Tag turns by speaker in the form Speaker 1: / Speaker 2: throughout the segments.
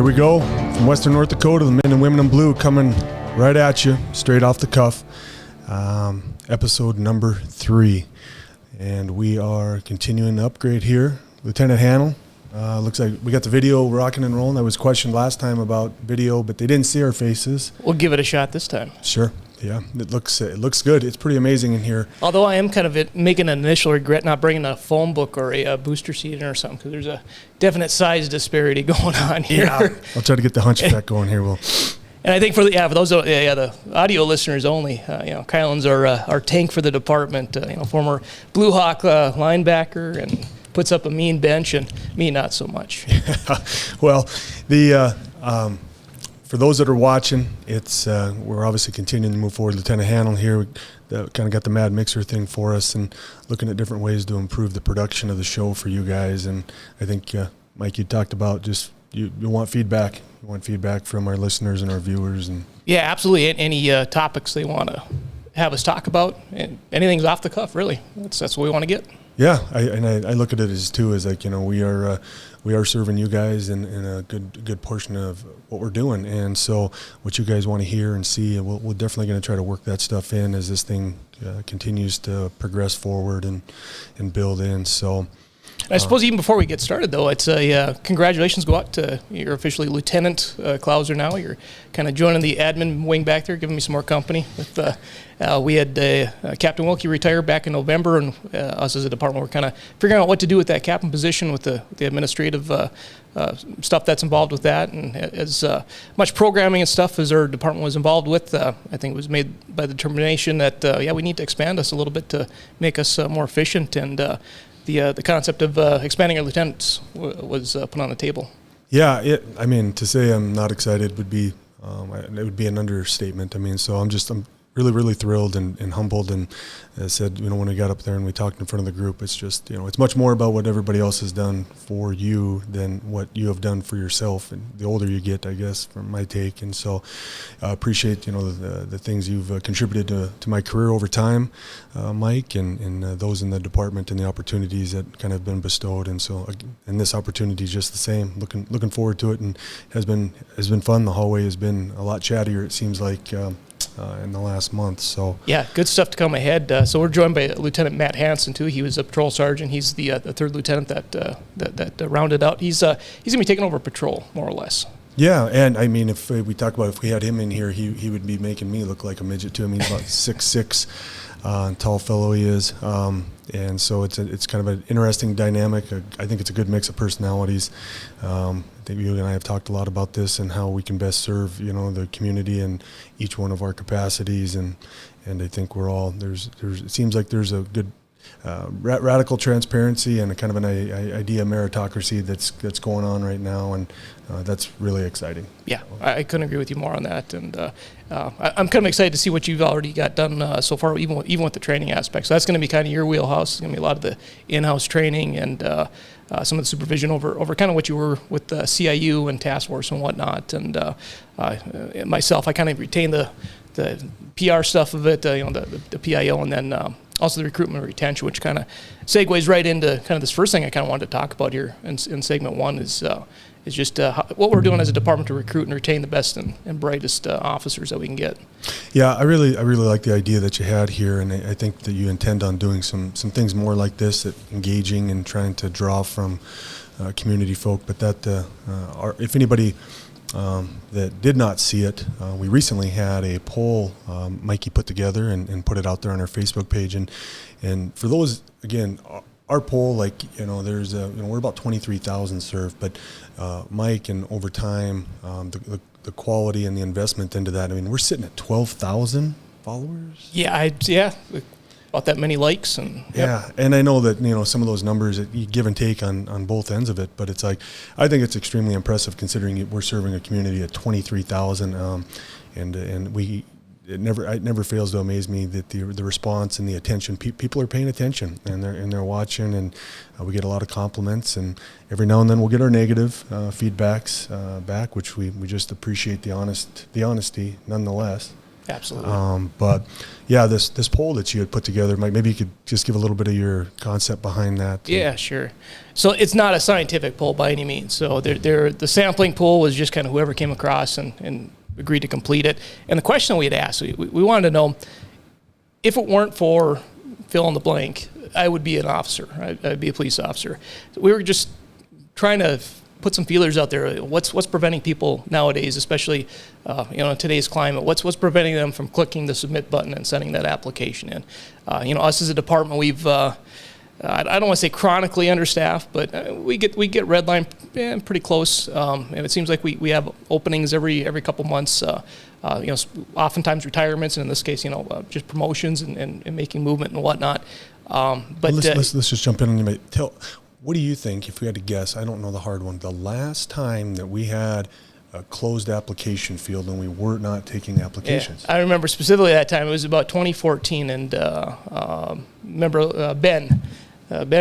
Speaker 1: Here we go, from Western North Dakota, the men and women in blue coming right at you, straight off the cuff. Episode number 3. And we are continuing to upgrade here. Lieutenant Hannell, looks like we got the video rocking and rolling. I was questioned last time about video, but they didn't see our faces.
Speaker 2: We'll give it a shot this time.
Speaker 1: Sure. Yeah, it looks good. It's pretty amazing in here.
Speaker 2: Although I am kind of making an initial regret not bringing a phone book or a booster seat in or something, because there's a definite size disparity going on here.
Speaker 1: Yeah, I'll try to get the hunch effect going here, Will.
Speaker 2: And I think for those the audio listeners only, Kylan's our tank for the department. Former Blue Hawk linebacker, and puts up a mean bench, and me not so much.
Speaker 1: Well, for those that are watching, it's we're obviously continuing to move forward. Lieutenant Hannell here kind of got the Mad Mixer thing for us, and looking at different ways to improve the production of the show for you guys. And I think, Mike, you talked about just you want feedback. You want feedback from our listeners and our viewers. And
Speaker 2: yeah, absolutely. Any topics they want to have us talk about, and anything's off the cuff, really. That's what we want to get.
Speaker 1: Yeah, I look at it as like, we are serving you guys in a good portion of what we're doing, and so what you guys want to hear and see, we're definitely going to try to work that stuff in as this thing continues to progress forward and build in. So
Speaker 2: I suppose even before we get started, though, it's congratulations go out to you're officially Lieutenant Klauser now. You're kind of joining the admin wing back there, giving me some more company. We had Captain Wilkie retire back in November, and us as a department were kind of figuring out what to do with that captain position with the administrative stuff that's involved with that. And as much programming and stuff as our department was involved with, I think it was made by the determination that, we need to expand us a little bit to make us more efficient. And the concept of expanding our lieutenants was put on the table. Yeah,
Speaker 1: to say I'm not excited would be it would be an understatement. So I'm really, really thrilled and humbled, and as I said, when we got up there and we talked in front of the group, it's just, it's much more about what everybody else has done for you than what you have done for yourself. And the older you get, I guess, from my take. And so I appreciate, the things you've contributed to my career over time, Mike, and those in the department and the opportunities that kind of been bestowed. And so, and this opportunity is just the same. Looking forward to it, and has been fun. The hallway has been a lot chattier, it seems like, in the last month. So
Speaker 2: yeah, good stuff to come ahead. So we're joined by Lieutenant Matt Hansen too. He was a patrol sergeant. He's the third lieutenant that rounded out. He's gonna be taking over patrol, more or less.
Speaker 1: Yeah, and if we talk about, if we had him in here, he would be making me look like a midget too. He's about 6'6", tall fellow he is, and so it's kind of an interesting dynamic. I think it's a good mix of personalities. I think you and I have talked a lot about this and how we can best serve the community in each one of our capacities, and I think we're all it seems like there's a good radical transparency and a kind of an idea meritocracy that's going on right now, and that's really exciting.
Speaker 2: Yeah, I couldn't agree with you more on that, and I'm kind of excited to see what you've already got done so far, even with the training aspect. So that's going to be kind of your wheelhouse. It's going to be a lot of the in-house training and some of the supervision over kind of what you were with the CIU and task force and whatnot. And myself, I kind of retain the PR stuff of it, the PIO, and then also the recruitment and retention, which kind of segues right into kind of this first thing I kind of wanted to talk about here in segment 1 is just what we're doing as a department to recruit and retain the best and brightest officers that we can get.
Speaker 1: Yeah, I really like the idea that you had here, and I think that you intend on doing some things more like this, that engaging and trying to draw from community folk. But that if anybody that did not see it, we recently had a poll Mikey put together and put it out there on our Facebook page, and for those, again, our poll, there's we're about 23,000 served, but Mike, and over time, the quality and the investment into that, we're sitting at 12,000 followers.
Speaker 2: Yeah, about that many likes, and
Speaker 1: yep. Yeah, and I know that some of those numbers, you give and take on both ends of it, but it's I think it's extremely impressive considering we're serving a community at 23,000, and it never fails to amaze me that the response and the attention, people are paying attention, and they're watching, and we get a lot of compliments, and every now and then we'll get our negative feedbacks back, which we just appreciate the honesty nonetheless.
Speaker 2: Absolutely.
Speaker 1: But yeah, this poll that you had put together, Mike, maybe you could just give a little bit of your concept behind that.
Speaker 2: Yeah, sure. So it's not a scientific poll by any means. So the sampling poll was just kind of whoever came across and agreed to complete it. And the question we had asked, we wanted to know, if it weren't for fill in the blank, I would be an officer. I'd be a police officer. So we were just trying to put some feelers out there. What's preventing people nowadays, especially in today's climate? What's preventing them from clicking the submit button and sending that application in? Us as a department, we've I don't want to say chronically understaffed, but we get redline pretty close, and it seems like we have openings every couple months. Oftentimes retirements, and in this case, just promotions and making movement and whatnot. But
Speaker 1: let's just jump in and you may tell. What do you think, if we had to guess, I don't know the hard one, the last time that we had a closed application field and we were not taking applications?
Speaker 2: Yeah, I remember specifically that time. It was about 2014, and remember Ben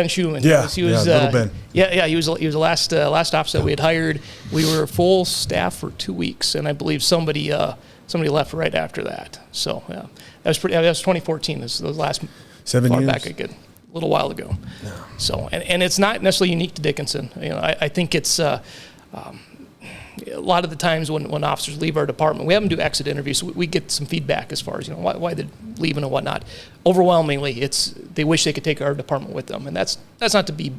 Speaker 2: Schumann.
Speaker 1: Yeah,
Speaker 2: little
Speaker 1: Ben.
Speaker 2: Yeah, he was the last officer that we had hired. We were full staff for 2 weeks, and I believe somebody left right after that. So yeah, that was 2014. This was the last
Speaker 1: 7 years
Speaker 2: back again. A little while ago. Yeah. So, and it's not necessarily unique to Dickinson. I think it's a lot of the times when officers leave our department, we have them do exit interviews, so we get some feedback as far as why they're leaving and whatnot. Overwhelmingly, it's they wish they could take our department with them, and that's not to be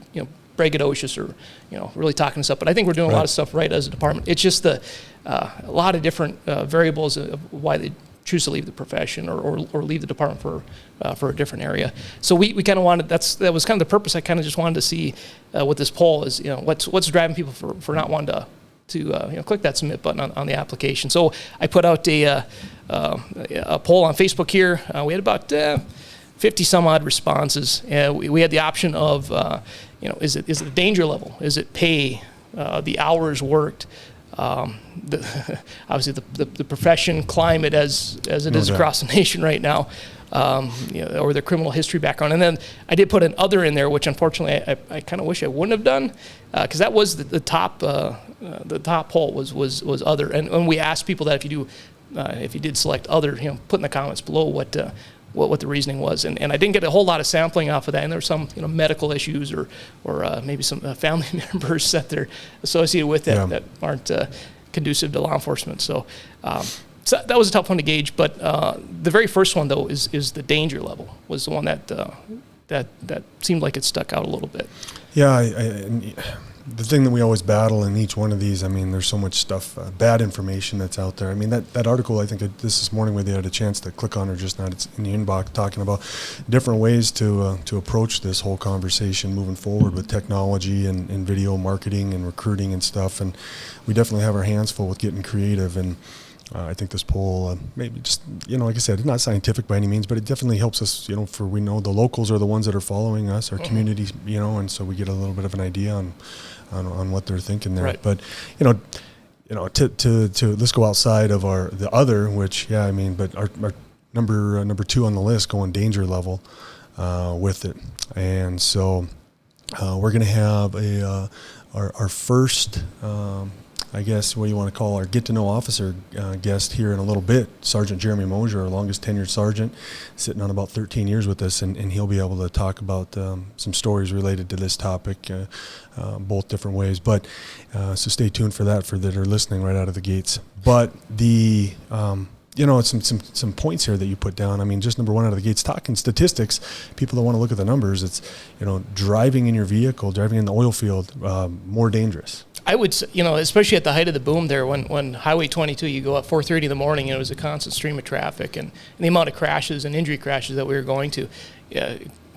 Speaker 2: braggadocious or really talking us up. But I think we're doing a lot of stuff right as a department. It's just a lot of different variables of why they choose to leave the profession or leave the department for a different area. So we kind of wanted, that was kind of the purpose. I kind of just wanted to see with this poll is, what's driving people for not wanting to click that submit button on the application. So I put out a poll on Facebook here. We had about 50 some odd responses. We had the option of, is it the danger level? Is it pay? The hours worked? Obviously the profession climate as it is across the nation right now, or their criminal history background. And then I did put an other in there, which unfortunately I kind of wish I wouldn't have done, because that was the top poll was other. And when we asked people that if you did select other, put in the comments below what the reasoning was, and I didn't get a whole lot of sampling off of that, and there were some medical issues or maybe some family members that they're associated with that aren't conducive to law enforcement. So that was a tough one to gauge, but the very first one though is the danger level was the one that seemed like it stuck out a little bit.
Speaker 1: Yeah, the thing that we always battle in each one of these, there's so much stuff, bad information that's out there. That article, I think this morning where they had a chance to click on or just not, it's in the inbox talking about different ways to approach this whole conversation moving forward with technology and video marketing and recruiting and stuff. And we definitely have our hands full with getting creative. And I think this poll, maybe just, like I said, it's not scientific by any means, but it definitely helps us, for we know the locals are the ones that are following us, our communities, and so we get a little bit of an idea on what they're thinking there. Right. But, to let's go outside of the other, which, but our number 2 on the list going danger level with it. And so we're going to have our first, I guess, what do you want to call our get-to-know officer guest here in a little bit, Sergeant Jeremy Moser, our longest tenured sergeant, sitting on about 13 years with us, and he'll be able to talk about some stories related to this topic, both different ways. But so stay tuned for that that are listening right out of the gates. But the some points here that you put down. just number 1 out of the gates, talking statistics, people that want to look at the numbers, it's, driving in your vehicle, driving in the oil field, more dangerous.
Speaker 2: I would say, especially at the height of the boom there, when Highway 22, you go at 4:30 in the morning, and it was a constant stream of traffic, and the amount of crashes and injury crashes that we were going to,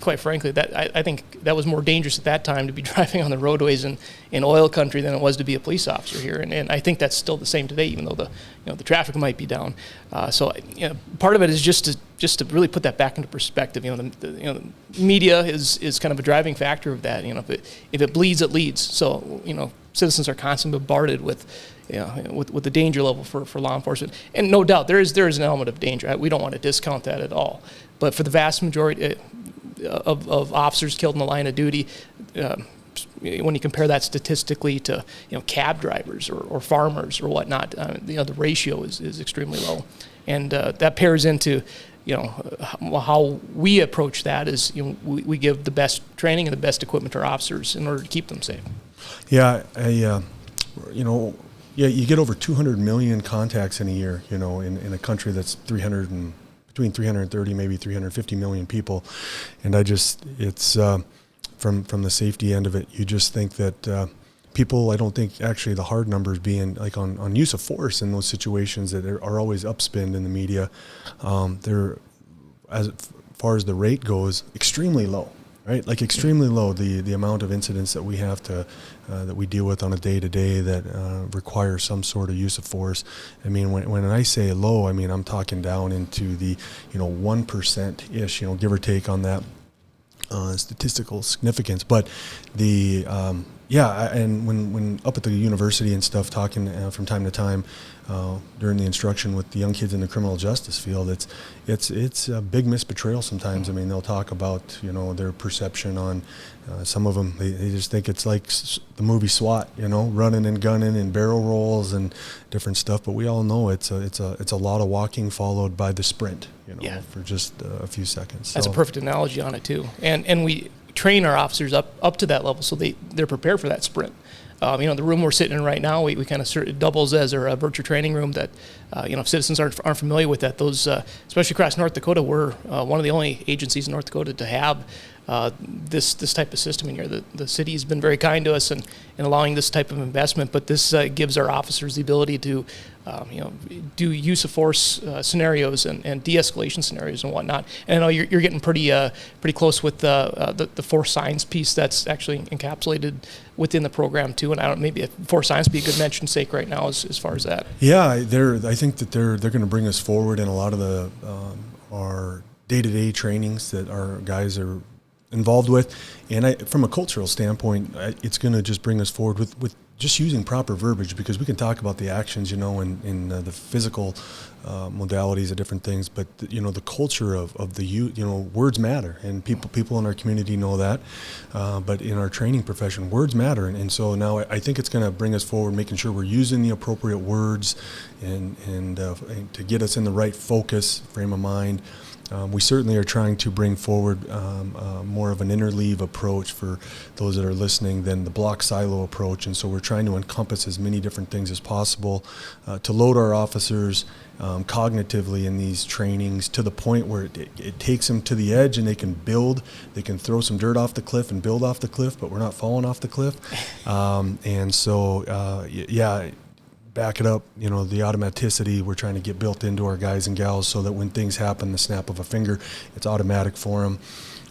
Speaker 2: quite frankly, that I think that was more dangerous at that time to be driving on the roadways in oil country than it was to be a police officer here, and I think that's still the same today, even though the traffic might be down. So part of it is just to really put that back into perspective. The media is kind of a driving factor of that. If it bleeds, it leads. So citizens are constantly bombarded with the danger level for law enforcement, and no doubt there is an element of danger. We don't want to discount that at all, but for the vast majority of officers killed in the line of duty, when you compare that statistically to cab drivers or farmers or whatnot, the ratio is extremely low. And that pairs into, how we approach that is, we give the best training and the best equipment to our officers in order to keep them safe.
Speaker 1: Yeah, you get over 200 million contacts in a year, in a country that's between 330, maybe 350 million people. And it's from the safety end of it, you just think that people, I don't think actually the hard numbers being like on use of force in those situations that are always upspinned in the media, they're, as far as the rate goes, extremely low. Right, like extremely low, the amount of incidents that we have that we deal with on a day-to-day that require some sort of use of force. I mean, when I say low, I mean I'm talking down into the 1%-ish, give or take on that statistical significance. But and when up at the university and stuff, talking from time to time during the instruction with the young kids in the criminal justice field, it's a big misbetrayal sometimes. I mean, they'll talk about their perception on some of them. They just think it's like the movie SWAT, running and gunning and barrel rolls and different stuff. But we all know it's a lot of walking followed by the sprint, for just a few seconds.
Speaker 2: That's a perfect analogy on it too, and we train our officers up to that level so they're prepared for that sprint. The room we're sitting in right now, we kind of doubles as our virtual training room that, if citizens aren't familiar with that, those, especially across North Dakota, we're one of the only agencies in North Dakota to have this type of system in here. The city has been very kind to us in allowing this type of investment, but this gives our officers the ability to do use of force scenarios and de-escalation scenarios and whatnot. And I know you're getting pretty close with the force science piece that's actually encapsulated within the program too. And I don't, maybe force science be a good mention sake right now as far as that.
Speaker 1: Yeah, I think that they're going to bring us forward in a lot of the our day-to-day trainings that our guys are involved with, and from a cultural standpoint, it's going to just bring us forward with just using proper verbiage, because we can talk about the actions, in the physical modalities of different things, but the culture of the words matter, and people in our community know that, but in our training profession, words matter, and so now I think it's going to bring us forward, making sure we're using the appropriate words and to get us in the right focus frame of mind. We certainly are trying to bring forward more of an interleave approach for those that are listening than the block silo approach, and so we're trying to encompass as many different things as possible to load our officers cognitively in these trainings to the point where it takes them to the edge and they can throw some dirt off the cliff and build off the cliff, but we're not falling off the cliff. And so, back it up, the automaticity we're trying to get built into our guys and gals so that when things happen, the snap of a finger, it's automatic for them.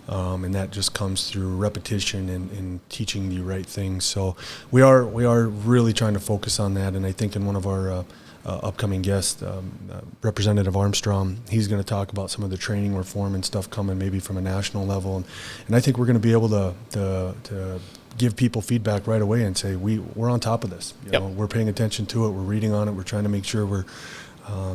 Speaker 1: And that just comes through repetition and teaching the right things. So we are really trying to focus on that. And I think in one of our upcoming guests, Representative Armstrong, he's going to talk about some of the training reform and stuff coming maybe from a national level. And I think we're going to be able to give people feedback right away and say we're on top of this. We're paying attention to it. We're reading on it. We're trying to make sure we're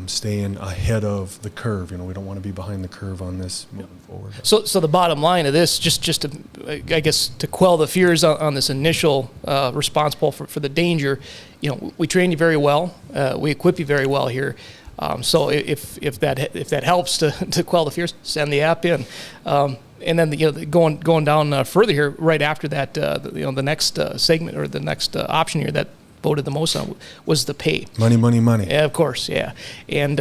Speaker 1: staying ahead of the curve. We don't want to be behind the curve on this moving forward.
Speaker 2: So the bottom line of this, just to, I guess, to quell the fears on this initial response poll for the danger, we train you very well. We equip you very well here. So if that helps to quell the fears, send the app in. And then going down further here, right after that, the next segment or the next option here that voted the most on was the pay. Money. Yeah, of course, yeah. And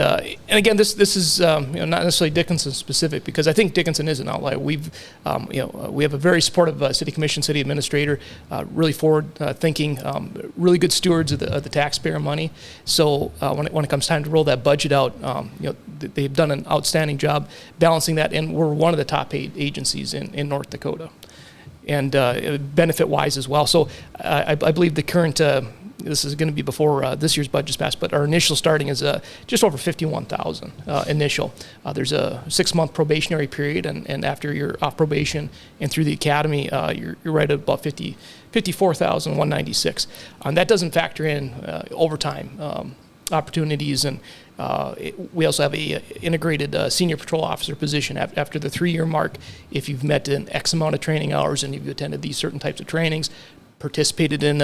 Speaker 2: again, this is not necessarily Dickinson specific, because I think Dickinson is an outlier. We have a very supportive city commission, city administrator, really forward thinking, really good stewards of the taxpayer money. So when it comes time to roll that budget out, they've done an outstanding job balancing that, and we're one of the top paid agencies in North Dakota, and benefit-wise as well. So I believe the current. This is going to be before this year's budget's passed, but our initial starting is just over $51,000 initial. There's a 6-month probationary period, and after you're off probation and through the academy, you're right at about $54,196. That doesn't factor in overtime opportunities, and we also have a integrated senior patrol officer position after the 3-year mark. If you've met an X amount of training hours and you've attended these certain types of trainings, participated in,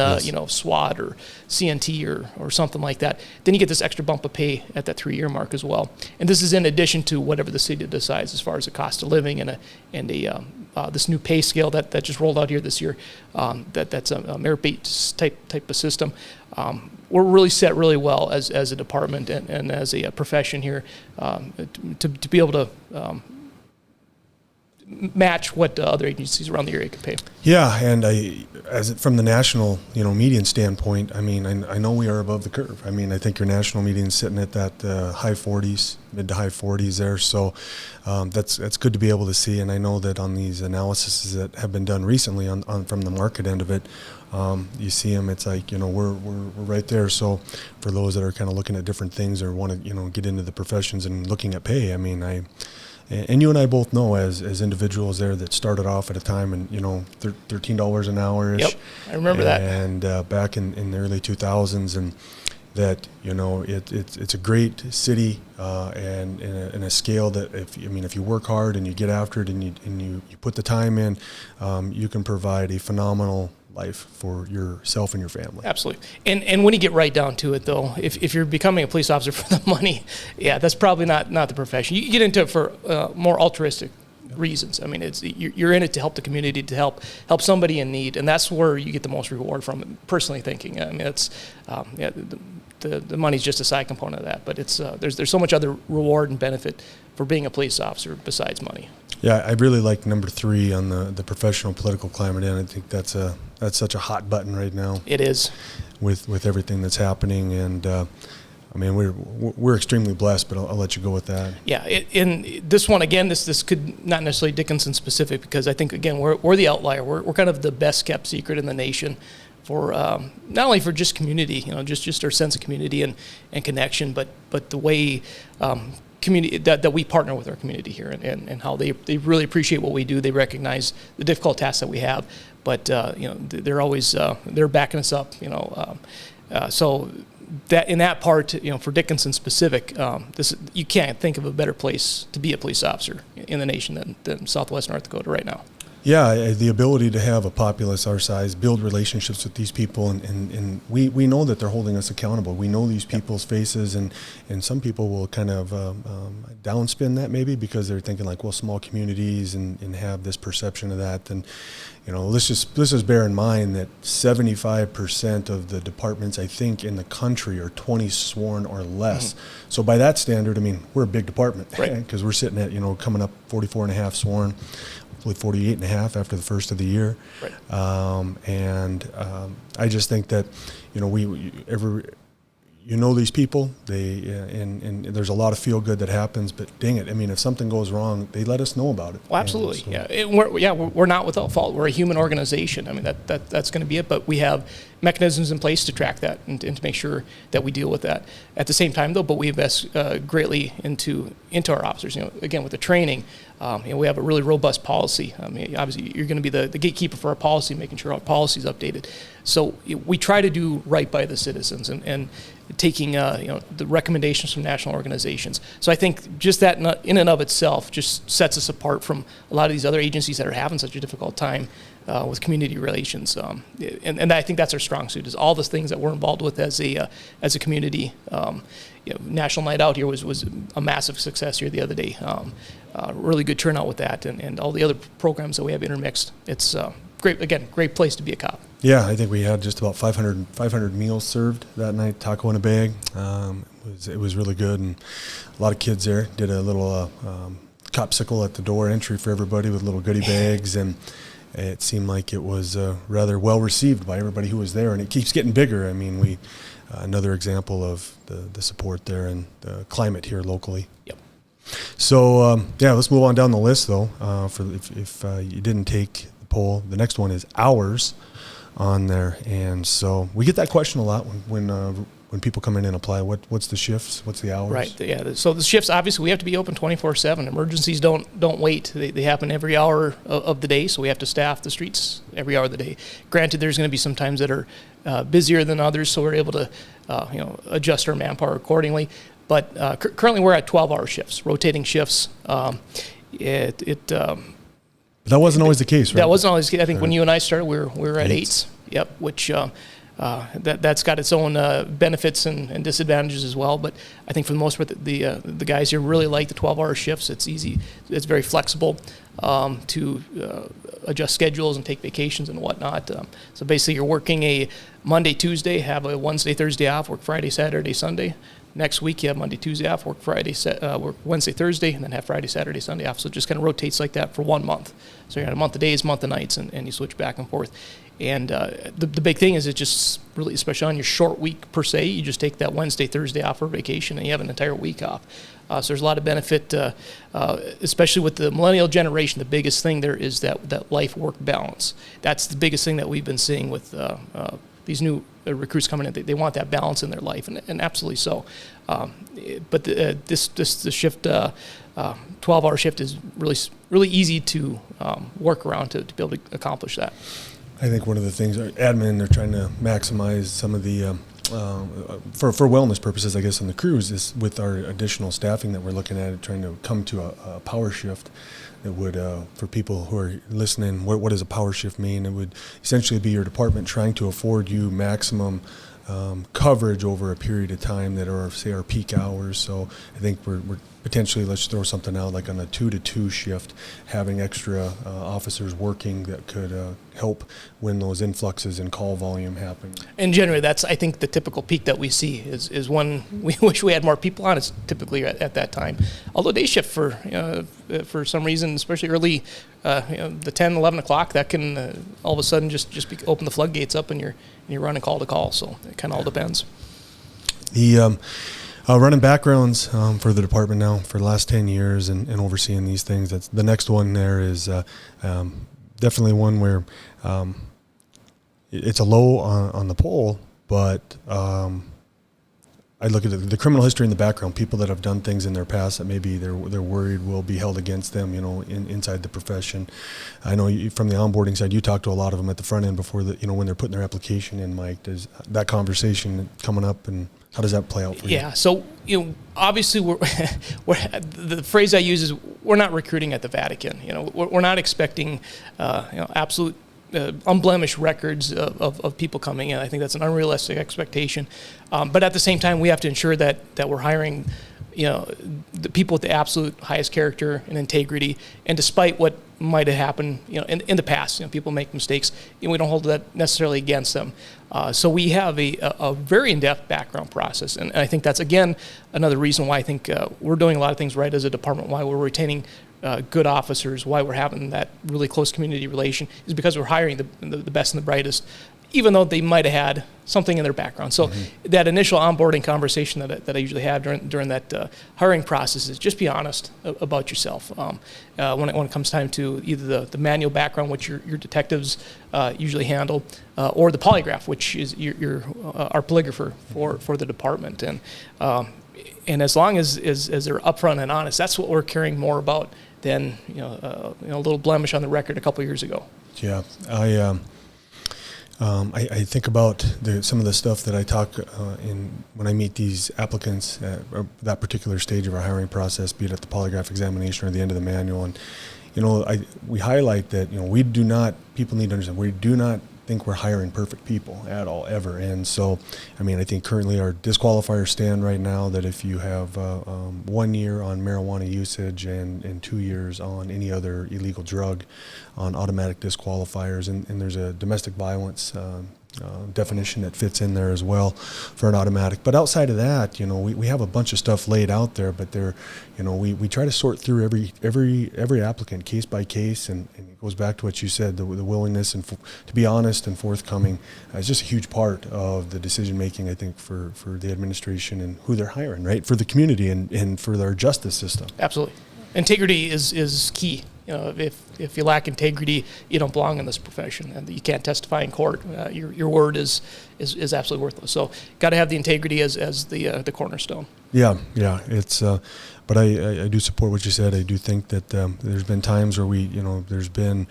Speaker 2: SWAT or CNT or something like that, then you get this extra bump of pay at that 3-year mark as well. And this is in addition to whatever the city decides as far as the cost of living and this new pay scale that just rolled out here this year. That's a merit-based type of system. We're really set really well as a department and as a profession here to be able to match what other agencies around the area could pay.
Speaker 1: Yeah, and from the national, median standpoint, I mean, I know we are above the curve. I mean, I think your national median is sitting at that high 40s, mid to high 40s there. So that's good to be able to see. And I know that on these analyses that have been done recently on from the market end of it, you see them. It's like we're right there. So for those that are kind of looking at different things or want to get into the professions and looking at pay, I mean, and you and I both know as individuals there that started off at a time and $13 an hour-ish.
Speaker 2: Yep, I remember that.
Speaker 1: And back in the early 2000s, and that it's a great city and in a scale that if you work hard and you get after it and you put the time in, you can provide a phenomenal life for yourself and your family.
Speaker 2: Absolutely. And when you get right down to it, though, if you're becoming a police officer for the money, yeah, that's probably not the profession. You get into it for more altruistic reasons. I mean, you're in it to help the community, to help somebody in need, and that's where you get the most reward from. Personally thinking, I mean, it's the money's just a side component of that, but it's there's so much other reward and benefit for being a police officer besides money.
Speaker 1: Yeah, I really like number 3 on the professional political climate, and I think that's such a hot button right now.
Speaker 2: It is,
Speaker 1: with everything that's happening, and I mean we're extremely blessed. But I'll let you go with that. Yeah,
Speaker 2: in this one again, this could not necessarily Dickinson specific, because I think again we're the outlier. We're kind of the best kept secret in the nation for not only for just community, just our sense of community and connection, but the way. Community that we partner with our community here and how they really appreciate what we do. They recognize the difficult tasks that we have, but they're always they're backing us up. So that in that part, for Dickinson specific, you can't think of a better place to be a police officer in the nation than Southwest North Dakota right now.
Speaker 1: Yeah, the ability to have a populace our size, build relationships with these people, and we know that they're holding us accountable. We know these people's faces, and some people will kind of downspin that maybe because they're thinking like, well, small communities and have this perception of that. And let's just bear in mind that 75% of the departments, I think, in the country are 20 sworn or less. Mm-hmm. So by that standard, I mean, we're a big department, right? Because we're sitting at coming up 44 and a half sworn. 48 and a half after the first of the year. Right. I just think that, these people, and there's a lot of feel good that happens, but dang it, I mean, if something goes wrong, they let us know about it.
Speaker 2: Well, absolutely. So. We're not without fault. We're a human organization. I mean, that's going to be it, but we have mechanisms in place to track that and to make sure that we deal with that. At the same time, though, but we invest greatly into our officers. Again, with the training, we have a really robust policy. I mean, obviously, you're going to be the gatekeeper for our policy, making sure our policy is updated. So we try to do right by the citizens and taking the recommendations from national organizations. So I think just that in and of itself just sets us apart from a lot of these other agencies that are having such a difficult time with community relations. And I think that's our strong suit, is all the things that we're involved with as a community. National Night Out here was a massive success here the other day. Really good turnout with that, and all the other programs that we have intermixed. It's great. Again, great place to be a cop. Yeah,
Speaker 1: I think we had just about 500 meals served that night, taco in a bag. It was really good, and a lot of kids there. Did a little copsicle at the door entry for everybody with little goodie bags, and it seemed like it was rather well received by everybody who was there, and it keeps getting bigger. I mean, another example of the support there and the climate here locally.
Speaker 2: Yep.
Speaker 1: So let's move on down the list though. If you didn't take the poll, the next one is hours on there, and so we get that question a lot when people come in and apply. What's the shifts? What's the hours?
Speaker 2: Right. Yeah. So the shifts, obviously, we have to be open 24/7. Emergencies don't wait. They happen every hour of the day, so we have to staff the streets every hour of the day. Granted, there's going to be some times that are busier than others, so we're able to adjust our manpower accordingly. But currently, we're at 12-hour shifts, rotating shifts.
Speaker 1: But that wasn't always the case, right?
Speaker 2: That wasn't always the case. I think when you and I started, we were at 8s. Yep, which that's got its own benefits and disadvantages as well. But I think for the most part, the guys here really like the 12-hour shifts. It's easy. It's very flexible to adjust schedules and take vacations and whatnot. So basically, you're working a Monday, Tuesday, have a Wednesday, Thursday off, work Friday, Saturday, Sunday. Next week, you have Monday, Tuesday off, work work Wednesday, Thursday, and then have Friday, Saturday, Sunday off. So it just kind of rotates like that for 1 month. So you got a month of days, month of nights, and you switch back and forth. And the big thing is it just really, especially on your short week per se, you just take that Wednesday, Thursday off for vacation, and you have an entire week off. So there's a lot of benefit, especially with the millennial generation. The biggest thing there is that life-work balance. That's the biggest thing that we've been seeing with these new recruits coming in. They want that balance in their life, and absolutely so. But the shift, 12-hour shift, is really easy to work around to be able to accomplish that.
Speaker 1: I think one of the things, admin, they're trying to maximize some of the, for wellness purposes, I guess, on the crews, is with our additional staffing that we're looking at, trying to come to a power shift that would, for people who are listening, what does a power shift mean? It would essentially be your department trying to afford you maximum coverage over a period of time that are, say, our peak hours. So I think we're potentially, let's throw something out like on a 2 to 2 shift, having extra officers working that could help when those influxes in call volume happen.
Speaker 2: And generally, that's, I think, the typical peak that we see is when we wish we had more people on. It's typically at that time. Although day shift, for some reason, especially early, the 10, 11 o'clock, that can all of a sudden just open the floodgates up, and you're running call to call. So it kind of all depends.
Speaker 1: The running backgrounds for the department now for the last 10 years and overseeing these things. That's the next one. There is definitely one where it's a low on the poll, but I look at the criminal history in the background, people that have done things in their past that maybe they're worried will be held against them, inside the profession. I know from the onboarding side, you talk to a lot of them at the front end before when they're putting their application in, Mike. Does that conversation coming up, and how does that play out for you?
Speaker 2: Yeah, so obviously we're the phrase I use is we're not recruiting at the Vatican. We're not expecting absolute unblemished records of people coming in. I think that's an unrealistic expectation. But at the same time, we have to ensure that we're hiring the people with the absolute highest character and integrity. And despite what might have happened, in the past, people make mistakes, and we don't hold that necessarily against them. So we have a very in-depth background process, and I think that's, again, another reason why I think we're doing a lot of things right as a department, why we're retaining good officers, why we're having that really close community relation, is because we're hiring the best and the brightest, even though they might have had something in their background. So that initial onboarding conversation that I usually have during that hiring process is just be honest about yourself. When it comes time to either the manual background, which your detectives usually handle, or the polygraph, which is our polygrapher for the department. And as long as they're upfront and honest, that's what we're caring more about than a little blemish on the record a couple years ago.
Speaker 1: Yeah, I think about some of the stuff that I talk when I meet these applicants at that particular stage of our hiring process, be it at the polygraph examination or the end of the manual. And, we highlight that, people need to understand, we do not think we're hiring perfect people at all, ever. And so, I think currently our disqualifiers stand right now that if you have 1 year on marijuana usage and 2 years on any other illegal drug, on automatic disqualifiers, and there's a domestic violence definition that fits in there as well for an automatic. But outside of that, we have a bunch of stuff laid out there, but we try to sort through every applicant case by case, and it goes back to what you said, the willingness and to be honest and forthcoming is just a huge part of the decision making, I think, for the administration and who they're hiring, right, for the community and for their justice system.
Speaker 2: Absolutely. Integrity is key. If you lack integrity, you don't belong in this profession, and you can't testify in court. Your word is absolutely worthless. So, got to have the integrity as the cornerstone. Yeah.
Speaker 1: It's, but I do support what you said. I do think that there's been times where there's been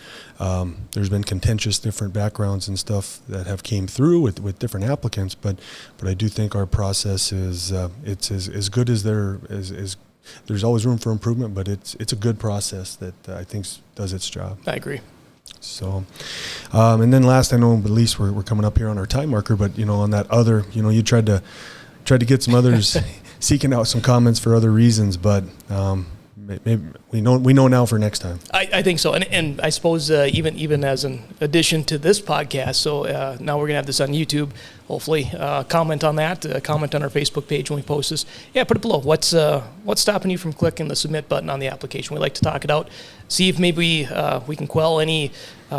Speaker 1: contentious different backgrounds and stuff that have came through with different applicants. But I do think our process is it's as good as there's always room for improvement, but it's a good process that I think does its job.
Speaker 2: I agree.
Speaker 1: So And then last, I know, at least we're coming up here on our time marker, but, on that other, you tried to get some others seeking out some comments for other reasons, but maybe we know now for next time.
Speaker 2: I think so, and I suppose even as an addition to this podcast, so now we're gonna have this on YouTube. Hopefully, comment on that. Comment on our Facebook page when we post this. Yeah, put it below. What's stopping you from clicking the submit button on the application? We like to talk it out. See if maybe we can quell any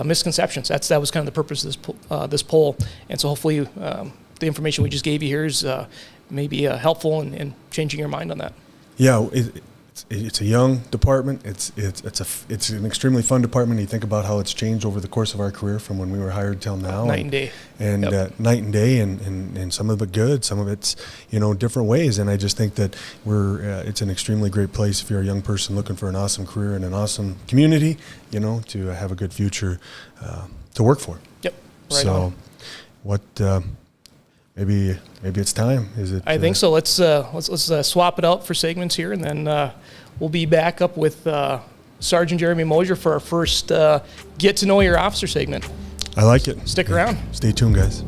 Speaker 2: misconceptions. That was kind of the purpose of this poll, and so hopefully the information we just gave you here is maybe helpful in changing your mind on that.
Speaker 1: Yeah. It's a young department. It's an extremely fun department. You think about how it's changed over the course of our career from when we were hired till now.
Speaker 2: Night and day.
Speaker 1: And night and day, and some of it good, some of it's different ways. And I just think that it's an extremely great place if you're a young person looking for an awesome career and an awesome community, to have a good future to work for.
Speaker 2: Yep. Right
Speaker 1: so,
Speaker 2: on.
Speaker 1: What? Maybe it's time. Is it?
Speaker 2: I think so. Let's swap it out for segments here, and then we'll be back up with Sergeant Jeremy Moser for our first Get to Know Your Officer segment.
Speaker 1: I like it.
Speaker 2: Stick around.
Speaker 1: Stay tuned, guys.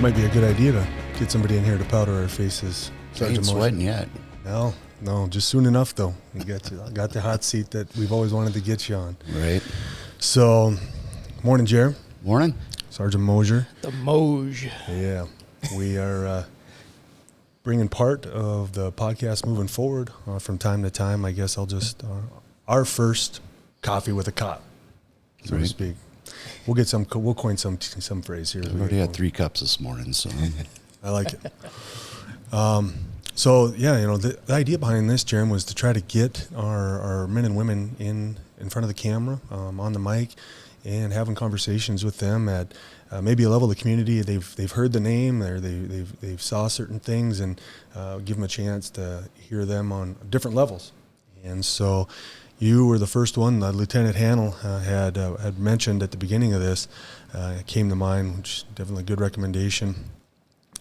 Speaker 1: Might be a good idea to get somebody in here to powder our faces.
Speaker 3: I ain't sweating yet.
Speaker 1: No, just soon enough though. You got the hot seat that we've always wanted to get you on.
Speaker 3: Right.
Speaker 1: So, morning, Jer.
Speaker 3: Morning.
Speaker 1: Sergeant Moser.
Speaker 2: The Moj.
Speaker 1: Yeah, we are bringing part of the podcast moving forward from time to time. I guess I'll just our first coffee with a cop, so to speak. We'll coin some phrase here.
Speaker 3: I've already had 3 cups this morning, so
Speaker 1: I like it. So yeah, the idea behind this, Jerem, was to try to get our men and women in front of the camera, on the mic, and having conversations with them at maybe a level of the community they've heard the name, or they've saw certain things, and give them a chance to hear them on different levels. And so, you were the first one. Lieutenant Hannell had mentioned at the beginning of this. It came to mind, which is definitely a good recommendation,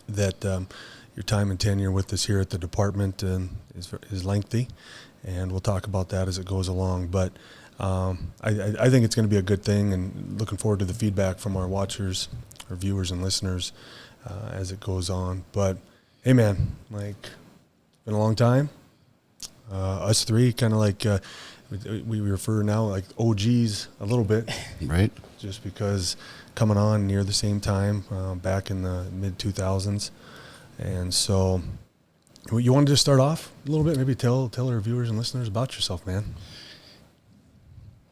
Speaker 1: that your time and tenure with us here at the department is lengthy, and we'll talk about that as it goes along. But I think it's going to be a good thing, and looking forward to the feedback from our watchers, our viewers and listeners as it goes on. But hey, man, it's been a long time. Us three, kind of like we refer now like OGs a little bit,
Speaker 3: right?
Speaker 1: Just because coming on near the same time back in the mid 2000s, and so you wanted to start off a little bit, maybe tell our viewers and listeners about yourself, man.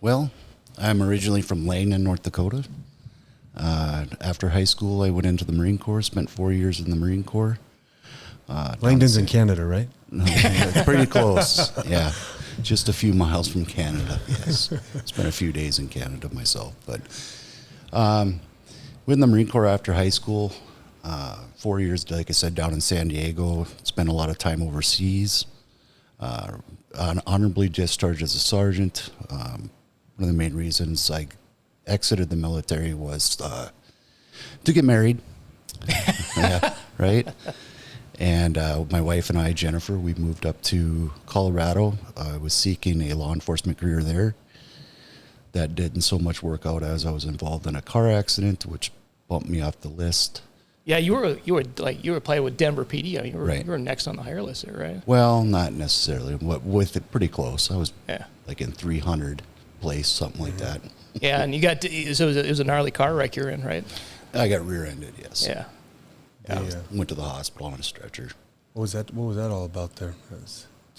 Speaker 3: Well, I'm originally from Langdon, North Dakota. After high school, I went into the Marine Corps, spent 4 years in the Marine Corps.
Speaker 1: Langdon's in Canada, right?
Speaker 3: No, pretty close, yeah. Just a few miles from Canada, yes. Spent a few days in Canada myself. But with the Marine Corps after high school, 4 years, like I said, down in San Diego. Spent a lot of time overseas. Honorably discharged as a sergeant. One of the main reasons I exited the military was to get married. Yeah, right? And my wife and I, Jennifer, we moved up to Colorado. I was seeking a law enforcement career there. That didn't so much work out as I was involved in a car accident, which bumped me off the list.
Speaker 2: Yeah, you were playing with Denver PD. I mean,
Speaker 3: right.
Speaker 2: You were next on the hire list there, right?
Speaker 3: Well, not necessarily. With it, pretty close. I was
Speaker 2: in
Speaker 3: 300 place, something like that.
Speaker 2: Yeah, and you got it was a gnarly car wreck you're in, right?
Speaker 3: I got rear-ended, yes.
Speaker 2: Yeah.
Speaker 3: Went to the hospital on a stretcher.
Speaker 1: What was that? What was that all about there? Can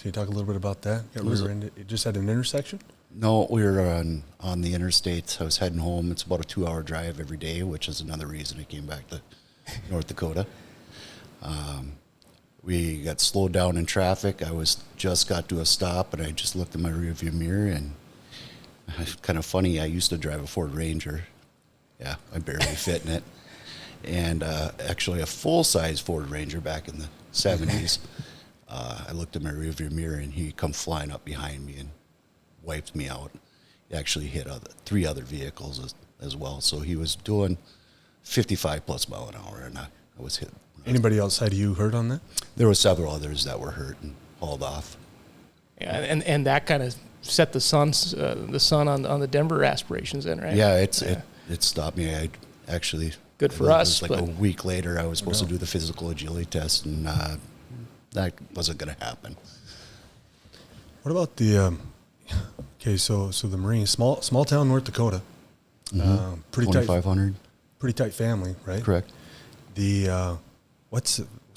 Speaker 1: you talk a little bit about that? You just had an intersection?
Speaker 3: No, we were on the interstate. I was heading home. It's about a 2-hour drive every day, which is another reason I came back to North Dakota. We got slowed down in traffic. I just got to a stop, and I just looked in my rearview mirror, and it's kind of funny. I used to drive a Ford Ranger. Yeah, I barely fit in it. And actually a full-size Ford Ranger back in the 70s. I looked in my rearview mirror, and he come flying up behind me and wiped me out. He actually hit 3 other vehicles as well. So he was doing 55 plus mile an hour, and I was hit.
Speaker 1: Anybody outside of you hurt on that?
Speaker 3: There were several others that were hurt and hauled off.
Speaker 2: Yeah, and that kind of set the sun on the Denver aspirations then, right?
Speaker 3: Yeah, it stopped me. I actually
Speaker 2: good for us.
Speaker 3: Like a week later, I was supposed to do the physical agility test, and that wasn't going to happen.
Speaker 1: What about the? Okay, so the Marines, small town North Dakota, pretty
Speaker 3: 2,500.
Speaker 1: Pretty tight family, right?
Speaker 3: Correct.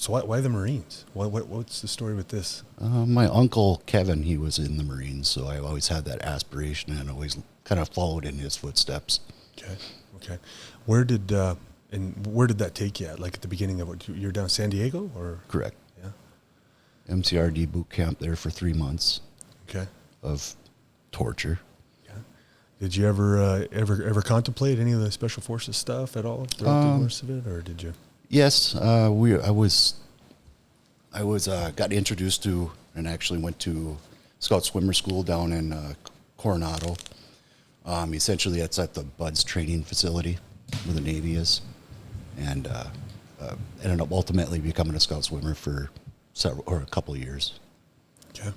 Speaker 1: Why the Marines? What's the story with this?
Speaker 3: My uncle Kevin, he was in the Marines, so I always had that aspiration and always kind of followed in his footsteps.
Speaker 1: Okay. Where did that take you at? Like at the beginning of what you're down in San Diego, or?
Speaker 3: Correct.
Speaker 1: Yeah.
Speaker 3: MCRD boot camp there for 3 months.
Speaker 1: Okay.
Speaker 3: Of torture.
Speaker 1: Yeah. Did you ever contemplate any of the special forces stuff at all throughout the course of it, or did you?
Speaker 3: Yes, I was got introduced to and actually went to Scout Swimmer School down in Coronado. Essentially, that's at the BUDS training facility where the Navy is, and ended up ultimately becoming a Scout swimmer for a couple of years.
Speaker 1: Okay.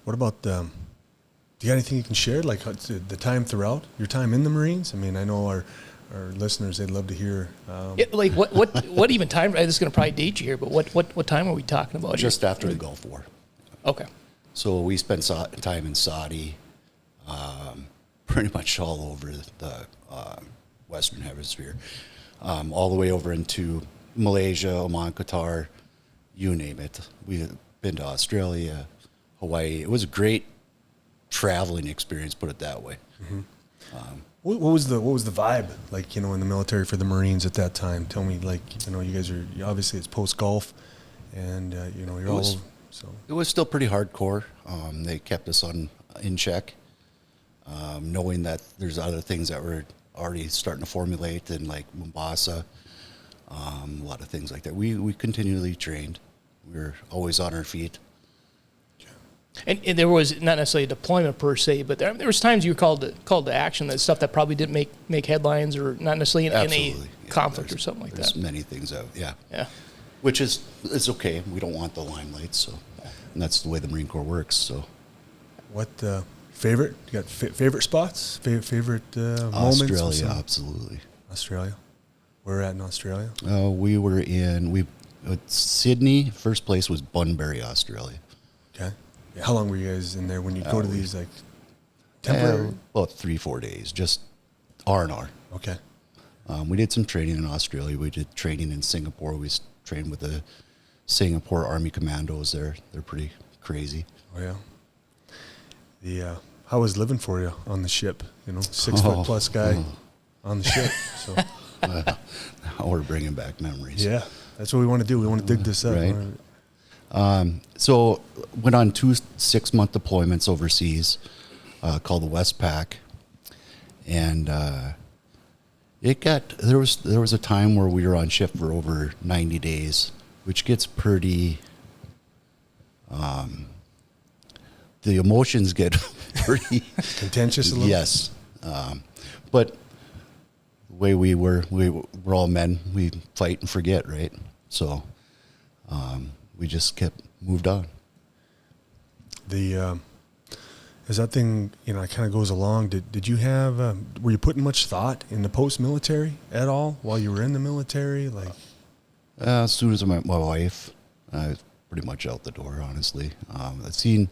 Speaker 1: What about? Do you got anything you can share, like the time throughout your time in the Marines? I mean, I know our listeners, they'd love to hear.
Speaker 2: Like what even time? This is going to probably date you here, but what time are we talking about?
Speaker 3: Just after the Gulf War.
Speaker 2: Okay.
Speaker 3: So we spent time in Saudi, pretty much all over the Western Hemisphere, all the way over into Malaysia, Oman, Qatar, you name it. We've been to Australia, Hawaii. It was a great traveling experience, put it that way.
Speaker 1: Mm-hmm. What was the vibe like, in the military for the Marines at that time? Tell me, like, you guys are obviously it's post Gulf, and you're all so.
Speaker 3: It was still pretty hardcore. They kept us in check, knowing that there's other things that were already starting to formulate, in like Mombasa, a lot of things like that. We continually trained. We were always on our feet.
Speaker 2: And there was not necessarily a deployment per se, but there was times you were called to action. That stuff that probably didn't make headlines, or not necessarily in a conflict or something like that.
Speaker 3: There's many things out, yeah. Which is, it's okay. We don't want the limelight, so, and that's the way the Marine Corps works. So,
Speaker 1: what favorite? You got favorite spots? Favorite moments?
Speaker 3: Australia, absolutely.
Speaker 1: Australia. Where at in Australia?
Speaker 3: We were in Sydney. First place was Bunbury, Australia.
Speaker 1: Okay. How long were you guys in there when you go to these, like, temporary?
Speaker 3: About 3-4 days, just R&R.
Speaker 1: Okay.
Speaker 3: We did some training in Australia. We did training in Singapore. We trained with the Singapore Army Commandos there. They're pretty crazy.
Speaker 1: Oh, yeah. How was living for you on the ship? 6 foot plus guy on the ship. So
Speaker 3: now we're bringing back memories.
Speaker 1: Yeah, that's what we want to do. We want to dig this up.
Speaker 3: Right. So went on 2 6-month deployments overseas, called the Westpac, and there was a time where we were on shift for over 90 days, which gets pretty. The emotions get pretty
Speaker 1: contentious a little.
Speaker 3: Yes, but the way we're all men. We fight and forget, right? So we just moved on.
Speaker 1: As that thing, kind of goes along, did you have, were you putting much thought in the post-military at all while you were in the military? Like,
Speaker 3: as soon as I met my wife, I was pretty much out the door, honestly. I've seen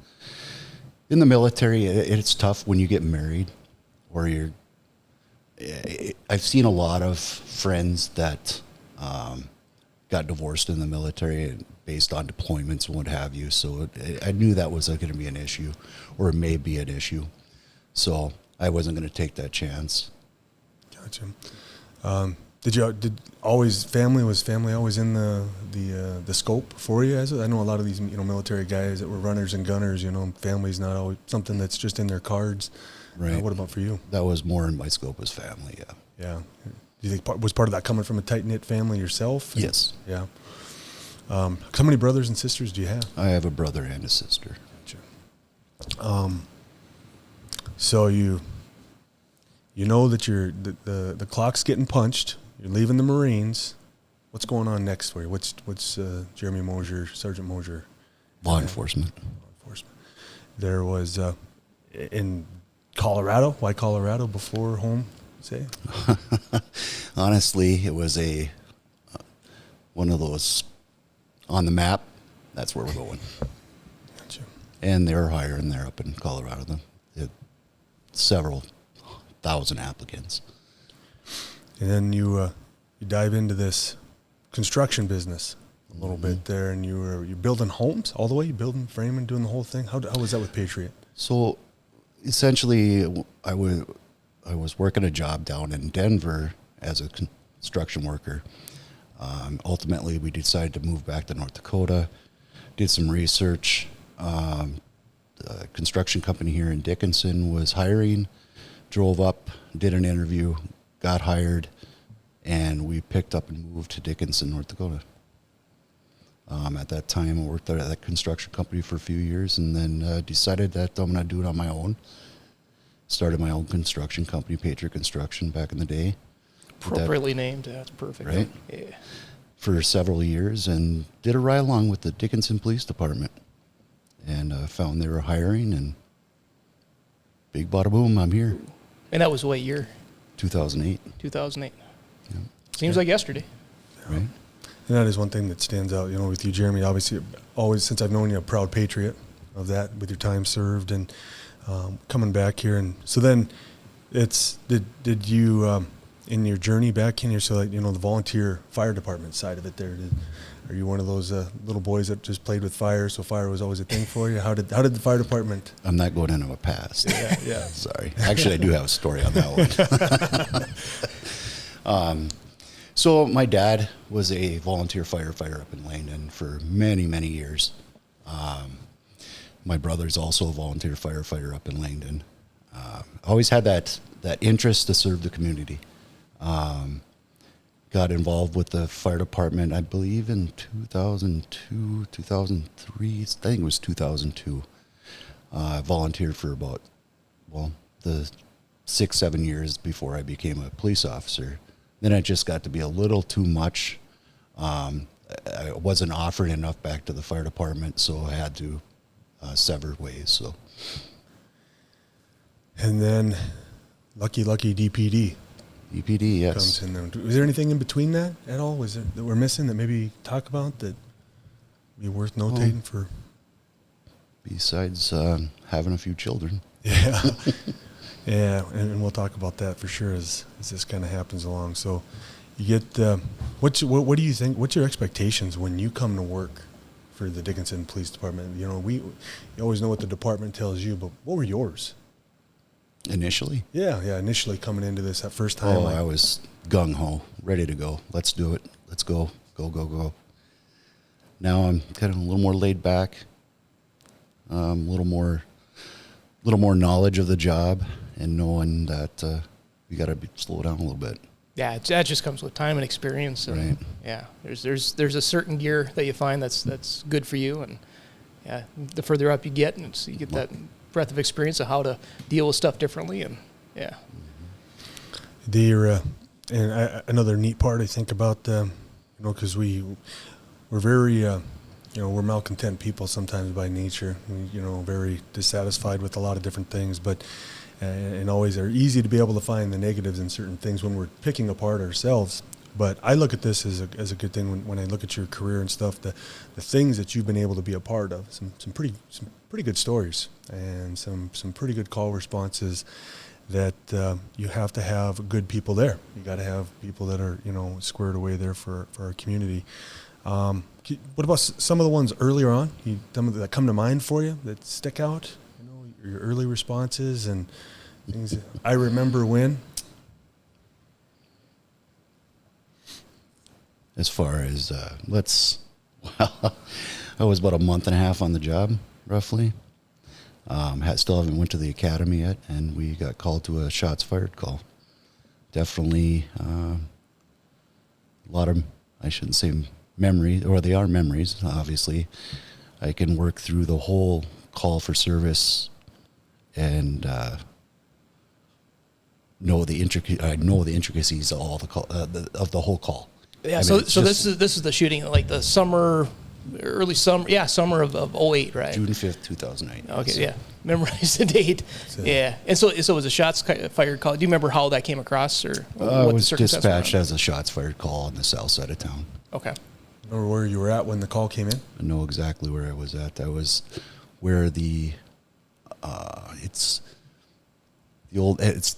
Speaker 3: in the military, it's tough when you get married, or I've seen a lot of friends that got divorced in the military based on deployments and what have you. So I knew that was going to be an issue, or it may be an issue. So I wasn't going to take that chance.
Speaker 1: Gotcha. Was family always in the scope for you? I know a lot of these military guys that were runners and gunners. Family's not always something that's just in their cards.
Speaker 3: Right.
Speaker 1: What about for you?
Speaker 3: That was more in my scope as family. Yeah.
Speaker 1: Yeah. Do you think was part of that coming from a tight knit family yourself?
Speaker 3: Yes.
Speaker 1: Yeah. How many brothers and sisters do you have?
Speaker 3: I have a brother and a sister.
Speaker 1: Gotcha. So you know that the clock's getting punched. You're leaving the Marines. What's going on next for you? What's Jeremy Moser, Sergeant Moser?
Speaker 3: Law enforcement.
Speaker 1: There was in Colorado. Why Colorado before home? Say.
Speaker 3: Honestly, it was one of those on the map. That's where we're going.
Speaker 1: Gotcha.
Speaker 3: And they're hiring there up in Colorado. They had several thousand applicants.
Speaker 1: And then you dive into this construction business a little bit there, and you're building homes all the way. You building, framing, doing the whole thing. How was that with Patriot?
Speaker 3: So, essentially, I was working a job down in Denver as a construction worker. Ultimately, we decided to move back to North Dakota. Did some research. The construction company here in Dickinson was hiring. Drove up, did an interview, got hired, and we picked up and moved to Dickinson, North Dakota. At that time, I worked at that construction company for a few years, and then decided that I'm going to do it on my own. Started my own construction company, Patriot Construction, back in the day.
Speaker 2: Appropriately named. That's perfect.
Speaker 3: Right?
Speaker 2: Yeah.
Speaker 3: For several years, and did a ride along with the Dickinson Police Department. And found they were hiring, and big bada boom, I'm here.
Speaker 2: And that was what year?
Speaker 3: 2008.
Speaker 2: 2008.
Speaker 3: Yeah.
Speaker 2: Seems like yesterday.
Speaker 3: Right.
Speaker 1: And that is one thing that stands out, with you, Jeremy. Obviously, always since I've known you, a proud patriot of that, with your time served and coming back here. And so then, did you in your journey back in here? So the volunteer fire department side of it there. Are you one of those little boys that just played with fire? So fire was always a thing for you. How did the fire department?
Speaker 3: I'm not going into my past.
Speaker 1: Yeah.
Speaker 3: Sorry. Actually, I do have a story on that one. So my dad was a volunteer firefighter up in Langdon for many, many years. My brother's also a volunteer firefighter up in Langdon. Always had that interest to serve the community. Got involved with the fire department, I believe, in 2002, 2003. I think it was 2002. Volunteered for about, the 6-7 years before I became a police officer. Then it just got to be a little too much. I wasn't offering enough back to the fire department, so I had to sever ways. So,
Speaker 1: and then, lucky DPD.
Speaker 3: EPD, yes.
Speaker 1: Comes in there. Was there anything in between that at all? Was there that we're missing that maybe talk about that be worth notating for?
Speaker 3: Besides having a few children.
Speaker 1: Yeah. Yeah, and we'll talk about that for sure as this kind of happens along. So you get, what do you think, what's your expectations when you come to work for the Dickinson Police Department? You always know what the department tells you, but what were yours?
Speaker 3: Initially?
Speaker 1: Yeah, initially coming into this that first time.
Speaker 3: I was gung-ho, ready to go. Let's do it. Let's go. Go. Now I'm kind of a little more laid back, a little more knowledge of the job, and knowing that we got to slow down a little bit.
Speaker 2: Yeah, that just comes with time and experience. And
Speaker 3: right.
Speaker 2: Yeah, there's a certain gear that you find that's good for you, and yeah, the further up you get, and you get that breadth of experience of how to deal with stuff differently, and yeah.
Speaker 1: Another neat part I think about because we're very we're malcontent people sometimes by nature. Very dissatisfied with a lot of different things, but and always are easy to be able to find the negatives in certain things when we're picking apart ourselves. But I look at this as a good thing when I look at your career and stuff. The things that you've been able to be a part of, some pretty good stories and some pretty good call responses that you have to have good people there. You got to have people that are, squared away there for our community. What about some of the ones earlier on? Some that come to mind for you that stick out? Your early responses and things. I remember when.
Speaker 3: As far as I was about a month and a half on the job, roughly. Still haven't went to the academy yet, and we got called to a shots fired call. Definitely a lot of, I shouldn't say memory, or they are memories, obviously. I can work through the whole call for service and know the intricacies of all the call, of the whole call.
Speaker 2: Yeah, so this is the shooting, like the summer, early summer, summer of 08, right?
Speaker 3: June 5th, 2008.
Speaker 2: Okay, so. Yeah. Memorize the date. Yeah. And so it was a shots fired call. Do you remember how that came across, or
Speaker 3: what was dispatched as a shots fired call on the south side of town.
Speaker 2: Okay.
Speaker 1: Remember where you were at when the call came in?
Speaker 3: I know exactly where I was at. I was where the it's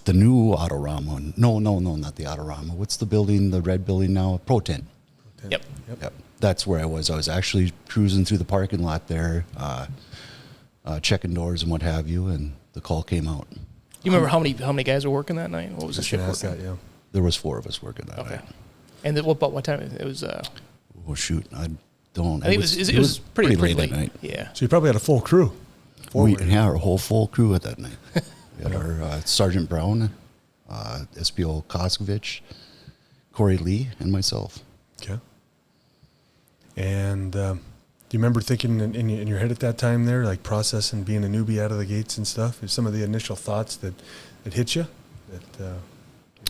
Speaker 3: the new Autorama. No, not the Autorama. What's the building, the red building now? Pro Tent.
Speaker 2: Yep.
Speaker 3: That's where I was. I was actually cruising through the parking lot there, checking doors and what have you, and the call came out.
Speaker 2: Do you remember how many guys were working that night? What was the shift working?
Speaker 1: Yeah.
Speaker 3: There was 4 of us working that night.
Speaker 2: And what time? It was...
Speaker 3: oh, shoot. I don't...
Speaker 2: I think it was pretty late
Speaker 3: that night.
Speaker 2: Yeah.
Speaker 1: So you probably had a full crew.
Speaker 3: Our whole full crew at that night. We had our Sergeant Brown, SPO Koskovich, Corey Lee, and myself.
Speaker 1: Okay. And do you remember thinking in your head at that time there, like processing being a newbie out of the gates and stuff? Some of the initial thoughts that hit you?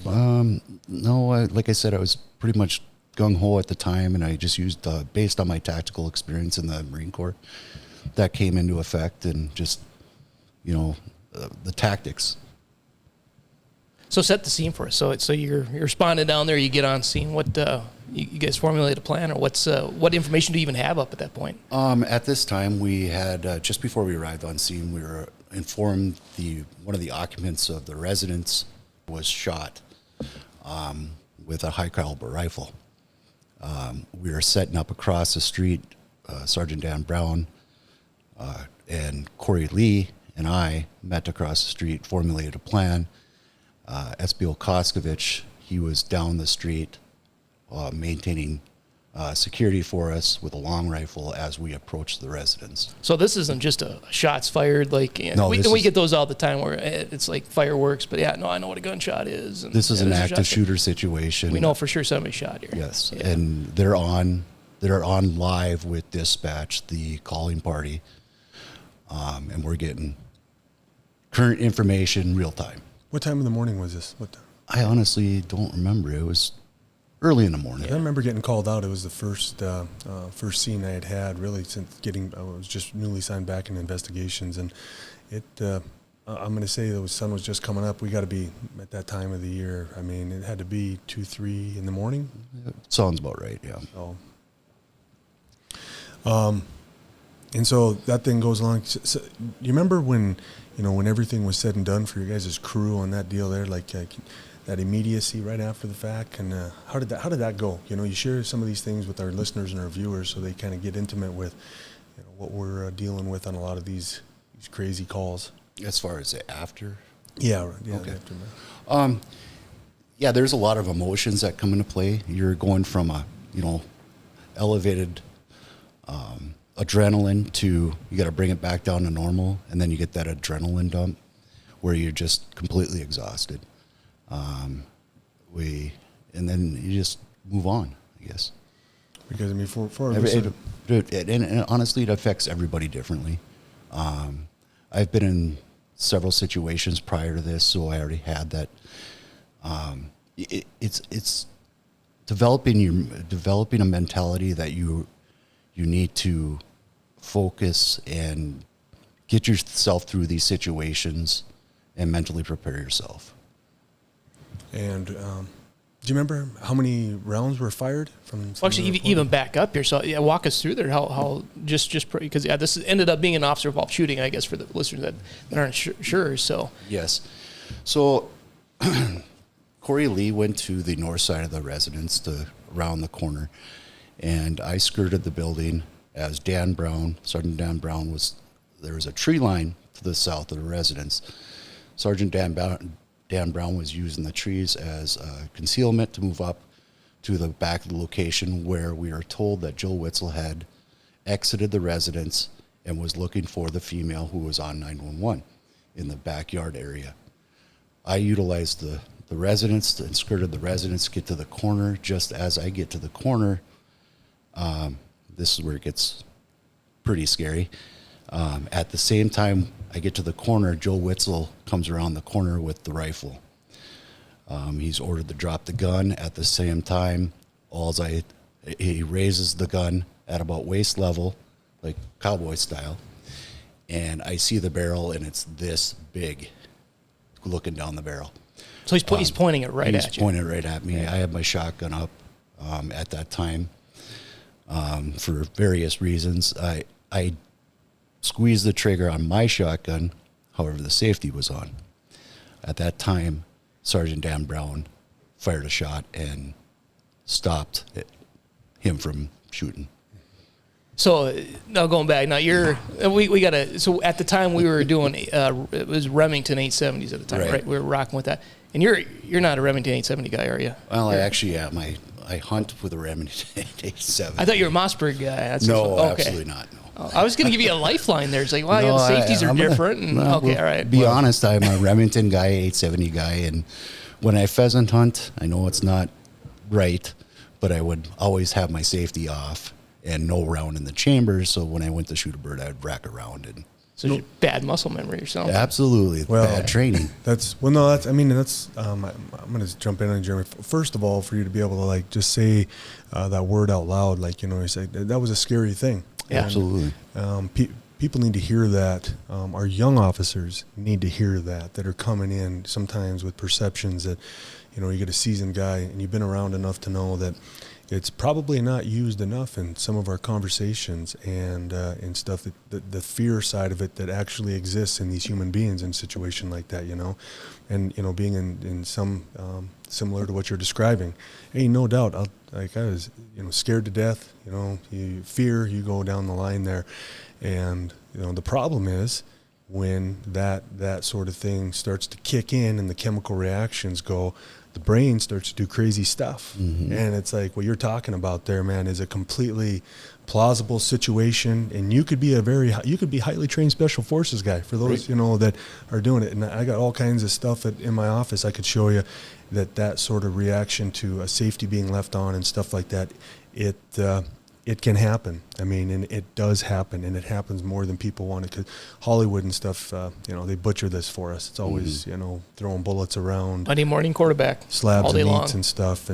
Speaker 3: No, like I said, I was pretty much gung-ho at the time, and I just used, based on my tactical experience in the Marine Corps, that came into effect, and just, the tactics.
Speaker 2: So set the scene for us. So you're responding down there. You get on scene. What you guys formulate a plan, or what information do you even have up at that point?
Speaker 3: At this time, we had just before we arrived on scene, we were informed one of the occupants of the residence was shot with a high caliber rifle. We were setting up across the street. Sergeant Dan Brown and Corey Lee and I met across the street, formulated a plan. SBO Koskovich, he was down the street maintaining security for us with a long rifle as we approached the residence.
Speaker 2: So this isn't just a shots fired, like we get those all the time where it's like fireworks, but I know what a gunshot is.
Speaker 3: This is an active shooter situation.
Speaker 2: We know for sure somebody shot here.
Speaker 3: Yes, yeah. And they're on live with dispatch, the calling party, and we're getting current information real time.
Speaker 1: What time of the morning was this?
Speaker 3: I honestly don't remember. It was early in the morning.
Speaker 1: I remember getting called out. It was the first scene I had really since I was just newly signed back in investigations, and I'm going to say the sun was just coming up. We got to be at that time of the year. I mean, it had to be 2-3 in the morning.
Speaker 3: Sounds about right. Yeah.
Speaker 1: And so that thing goes along. So you remember when everything was said and done for your guys' crew on that deal there, like that immediacy right after the fact, and how did that go? You share some of these things with our listeners and our viewers so they kind of get intimate with what we're dealing with on a lot of these crazy calls.
Speaker 3: As far as the after?
Speaker 1: Yeah.
Speaker 3: Okay. There's a lot of emotions that come into play. You're going from a elevated adrenaline to you got to bring it back down to normal, and then you get that adrenaline dump where you're just completely exhausted. And then you just move on, I guess.
Speaker 1: Because I mean, for
Speaker 3: and honestly, it affects everybody differently. I've been in several situations prior to this, so I already had that. It's developing a mentality that you need to focus and get yourself through these situations and mentally prepare yourself.
Speaker 1: And do you remember how many rounds were fired from?
Speaker 2: Well, actually, even back up here. So walk us through there. How just because this ended up being an officer involved shooting, I guess, for the listeners that aren't sure. So
Speaker 3: yes, So Corey Lee went to the north side of the residence to around the corner, and I skirted the building as Sergeant Dan Brown there was a tree line to the south of the residence. Sergeant Dan Brown was using the trees as concealment to move up to the back of the location where we are told that Joe Wetzel had exited the residence and was looking for the female who was on 911 in the backyard area. I utilized the residence and skirted the residence, get to the corner. Just as I get to the corner, this is where it gets pretty scary. At the same time I get to the corner, Joe Wetzel comes around the corner with the rifle. He's ordered to drop the gun. At the same time, he raises the gun at about waist level, like cowboy style, and I see the barrel, and it's this big, looking down the barrel.
Speaker 2: So he's pointing it right at you.
Speaker 3: He's pointing it right at me. I have my shotgun up at that time for various reasons. I squeezed the trigger on my shotgun, however, the safety was on. At that time, Sergeant Dan Brown fired a shot and stopped him from shooting.
Speaker 2: So now going back, now we got to. So at the time we were doing it was Remington 870s at the time, right? We were rocking with that. And you're not a Remington 870 guy, are you?
Speaker 3: Well, I actually am. I hunt with a Remington 870.
Speaker 2: I thought you were a Mossberg guy.
Speaker 3: No, absolutely not. No.
Speaker 2: I was going to give you a lifeline there. It's like, well, the safeties are different. All right.
Speaker 3: Be honest, I'm a Remington guy, 870 guy, and when I pheasant hunt, I know it's not right, but I would always have my safety off and no round in the chamber. So when I went to shoot a bird, I would rack around and.
Speaker 2: So it's bad muscle memory or something.
Speaker 3: Absolutely, bad training.
Speaker 1: I'm going to jump in on Jeremy. First of all, for you to be able to like just say that word out loud, like you say that was a scary thing.
Speaker 2: Yeah.
Speaker 3: Absolutely.
Speaker 1: People need to hear that. Our young officers need to hear that are coming in sometimes with perceptions that, you get a seasoned guy and you've been around enough to know that it's probably not used enough in some of our conversations and stuff. The fear side of it that actually exists in these human beings in a situation like that, and being in some similar to what you're describing. Hey, no doubt. I was scared to death. You fear. You go down the line there, and the problem is when that sort of thing starts to kick in and the chemical reactions go. The brain starts to do crazy stuff. Mm-hmm. And it's like what you're talking about there, man, is a completely plausible situation. And you could be highly trained special forces guy for those, right. That are doing it. And I got all kinds of stuff in my office I could show you that sort of reaction to a safety being left on and stuff like that. It can happen. I mean, and it does happen, and it happens more than people want it. Because Hollywood and stuff, they butcher this for us. It's always, throwing bullets around.
Speaker 2: Monday morning quarterback.
Speaker 1: Slabs
Speaker 2: all day
Speaker 1: of
Speaker 2: long.
Speaker 1: meats and stuff.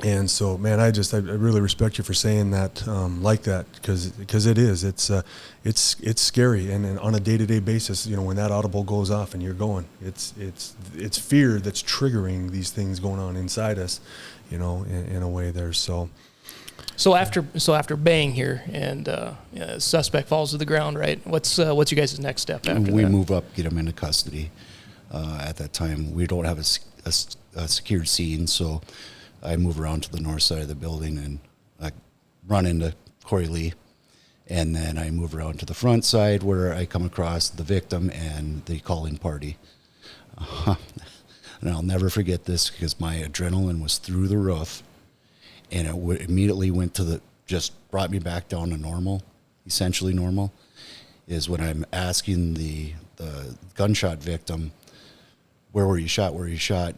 Speaker 1: And so, man, I really respect you for saying that like that because it is. It's scary. And on a day-to-day basis, when that audible goes off and you're going, it's fear that's triggering these things going on inside us, in a way there. So after bang here and suspect falls to the ground, right? What's your guys' next step after
Speaker 3: we
Speaker 2: that?
Speaker 3: move up, get him into custody. At that time, we don't have a secured scene, so I move around to the north side of the building and I run into Corey Lee, and then I move around to the front side where I come across the victim and the calling party. And I'll never forget this because my adrenaline was through the roof. And it immediately brought me back down to normal, essentially normal, is when I'm asking the gunshot victim, where were you shot?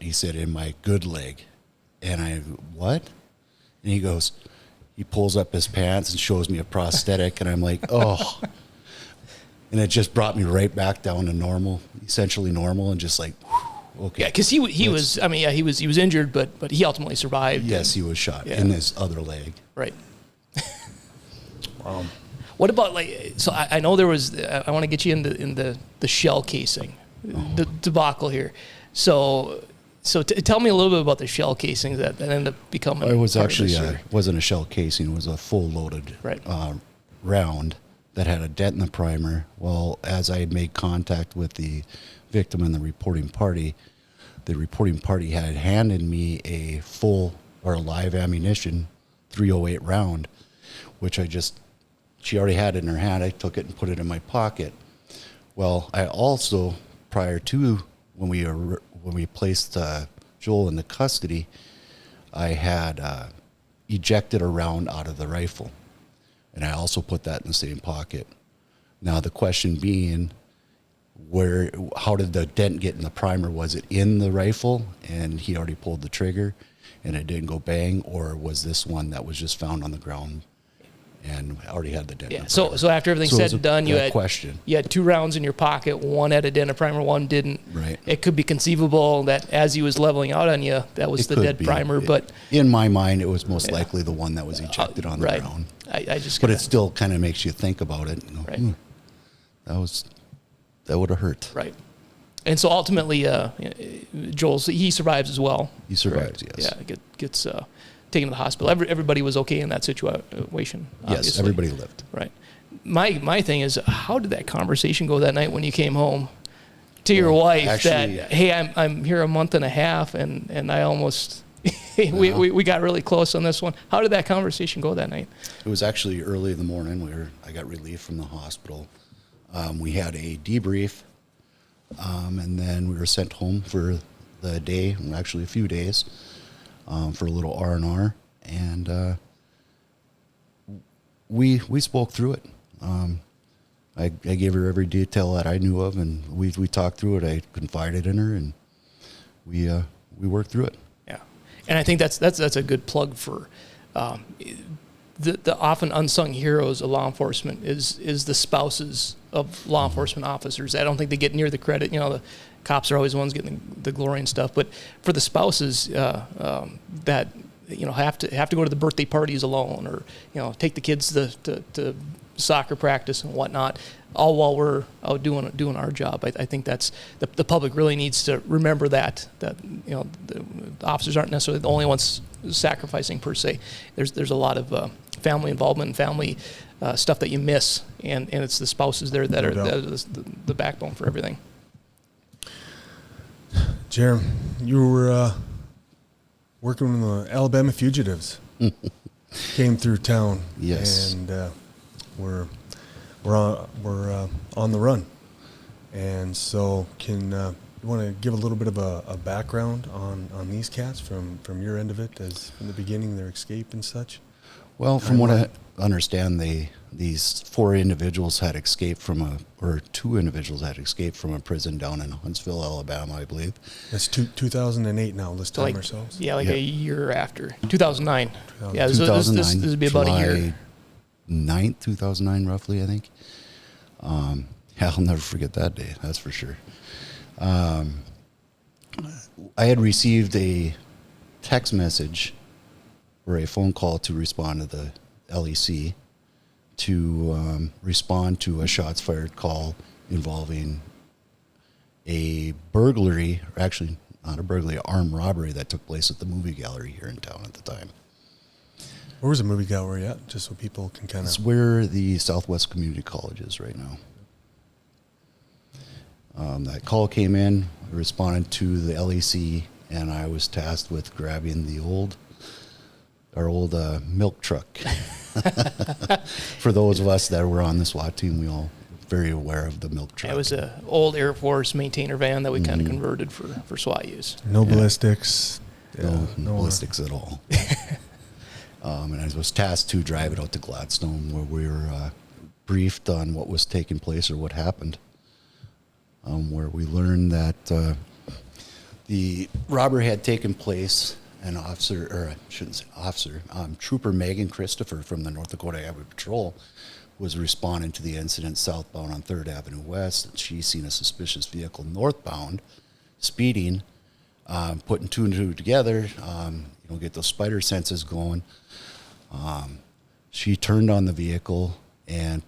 Speaker 3: He said, in my good leg. And what? And he pulls up his pants and shows me a prosthetic, and I'm like, oh. And it just brought me right back down to normal, essentially normal, and just like, whew. Okay.
Speaker 2: Yeah, because he was injured, but he ultimately survived.
Speaker 3: Yes, he was shot in his other leg.
Speaker 2: Right. What about so I know there was. I want to get you in the shell casing, the debacle here. So tell me a little bit about the shell casings that ended up becoming.
Speaker 3: It was actually wasn't a shell casing. It was a full loaded round that had a dent in the primer. Well, as I had made contact with the victim and the reporting party had handed me a full or live ammunition 308 round, which she already had in her hand. I took it and put it in my pocket. Well, I also, prior to when we placed Joel into custody, I had ejected a round out of the rifle, and I also put that in the same pocket. Now the question being, how did the dent get in the primer? Was it in the rifle and he already pulled the trigger and it didn't go bang, or was this one that was just found on the ground and already had the dent?
Speaker 2: Yeah. So after everything's said and done, you had 2 rounds in your pocket. One had a dent in primer, one didn't.
Speaker 3: Right.
Speaker 2: It could be conceivable that as he was leveling out on you, that was the dead primer. But
Speaker 3: in my mind, it was most likely the one that was ejected on the ground.
Speaker 2: But
Speaker 3: it still kind of makes you think about it. You know, that would have hurt.
Speaker 2: Right. And so ultimately, he survives as well.
Speaker 3: He survives, yes.
Speaker 2: Yeah, gets taken to the hospital. Everybody was okay in that situation. Obviously.
Speaker 3: Yes, everybody lived.
Speaker 2: Right. My thing is, how did that conversation go that night when you came home to your wife? Actually, that hey, I'm here a month and a half, and I almost we got really close on this one. How did that conversation go that night?
Speaker 3: It was actually early in the morning. I got relieved from the hospital. We had a debrief. And then we were sent home for the day, actually a few days, for a little R&R, and we spoke through it. I gave her every detail that I knew of, and we talked through it. I confided in her, and we worked through it.
Speaker 2: Yeah, and I think that's a good plug for the often unsung heroes of law enforcement is the spouses of law enforcement officers. I don't think they get near the credit. You know, the cops are always the ones getting the glory and stuff, but for the spouses that have to go to the birthday parties alone, or take the kids to soccer practice and whatnot, all while we're out doing our job. I think that's the public really needs to remember that the officers aren't necessarily the only ones sacrificing per se. There's a lot of family involvement and family stuff that you miss, and it's the spouses there that are the backbone for everything.
Speaker 1: Jeremy, you were working with the Alabama Fugitives. Came through town.
Speaker 3: Yes.
Speaker 1: And we're on the run. And so can you want to give a little bit of a background on these cats from your end of it, as from the beginning, their escape and such?
Speaker 3: Well, from what I understand, these 4 individuals had escaped or 2 individuals had escaped from a prison down in Huntsville, Alabama, I believe.
Speaker 1: That's 2008 now. Let's time ourselves.
Speaker 2: Yeah, a year after. 2009. Yeah, this would be about
Speaker 3: July
Speaker 2: a year.
Speaker 3: 9th, 2009, roughly, I think. I'll never forget that day, that's for sure. I had received a text message or a phone call to respond to the LEC to respond to a shots fired call involving a burglary, or actually not a burglary, an armed robbery that took place at the movie gallery here in town at the time.
Speaker 1: Where was the movie gallery at? Just so people can kind of...
Speaker 3: It's where the Southwest Community College is right now. That call came in, I responded to the LEC, and I was tasked with grabbing our old milk truck. For those of us that were on the SWAT team, we all very aware of the milk truck.
Speaker 2: It was an old Air Force maintainer van that we kind of converted for SWAT use.
Speaker 1: No ballistics.
Speaker 3: No ballistics at all. And I was tasked to drive it out to Gladstone, where we were briefed on what was taking place or what happened. Where we learned that the robbery had taken place. Trooper Megan Christopher from the North Dakota Highway Patrol was responding to the incident southbound on 3rd Avenue West, and she seen a suspicious vehicle northbound, speeding, putting 2 and 2 together, get those spider senses going. She turned on the vehicle and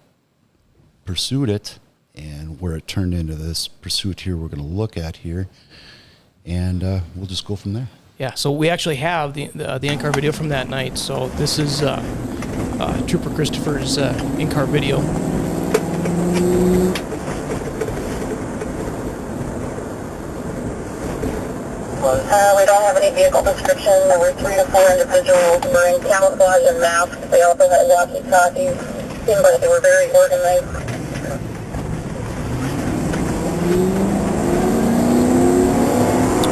Speaker 3: pursued it, and where it turned into this pursuit here we're going to look at here, and we'll just go from there.
Speaker 2: Yeah, so we actually have the in-car video from that night. So this is Trooper Christopher's in-car video.
Speaker 4: We don't have any vehicle description. There were 3 to 4 individuals wearing camouflage and masks. They also had walkie-talkies. Seemed like they were very organized.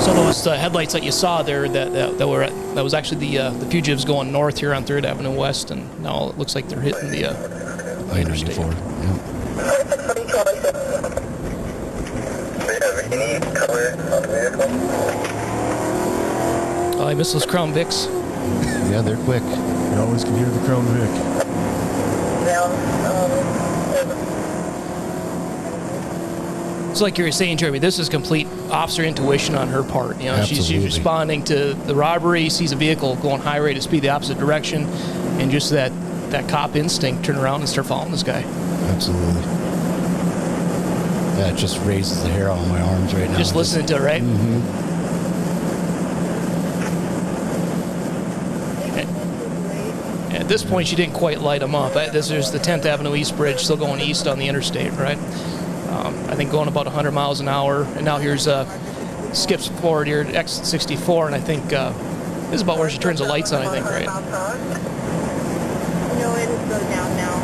Speaker 2: So those headlights that you saw there, that was actually the fugitives going north here on 3rd Avenue West, and now it looks like they're hitting the interstate.
Speaker 3: I-94.
Speaker 2: Oh, I miss those Crown Vics.
Speaker 3: Yeah, they're quick.
Speaker 1: You always can hear the Crown Vic.
Speaker 2: It's like you were saying, Jeremy, this is complete officer intuition on her part. You know, she's
Speaker 3: Absolutely.
Speaker 2: responding to the robbery, sees a vehicle going high rate of speed the opposite direction, and just that cop instinct, turn around and start following this guy.
Speaker 3: Absolutely. That just raises the hair on my arms right now.
Speaker 2: Just listening to it, right?
Speaker 3: Mm-hmm.
Speaker 2: At this point, she didn't quite light him up. There's the 10th Avenue East Bridge, still going east on the interstate, right? I think going about 100 miles an hour. And now here's skips forward here at exit 64, and I think this is about where she turns the lights on, I think, right?
Speaker 4: No, it is slowed down now.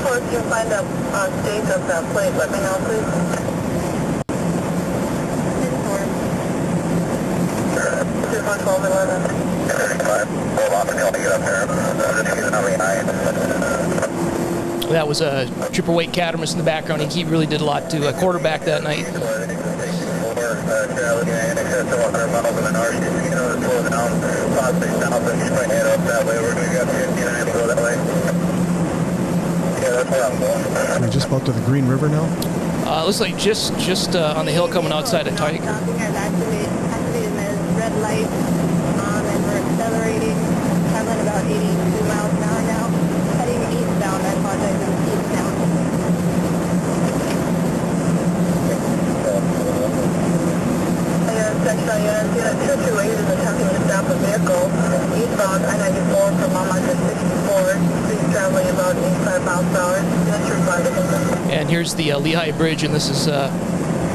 Speaker 4: So if you find the state of that plate, let me know, please. 1211.
Speaker 2: That was Trooper Wade Cattermas in the background. He really did a lot to quarterback that night.
Speaker 1: Are we just about to the Green River now?
Speaker 2: Looks like just on the hill coming outside of Tiger.
Speaker 4: Activated the red light, and we're accelerating, traveling about 82 miles an hour now, heading eastbound. I apologize, it was eastbound. Section unit 228 is attempting to stop a vehicle eastbound I-94 from Montmartre 64. Please traveling about 85 miles per hour. That's your flight.
Speaker 2: And here's the Lehigh Bridge, and this is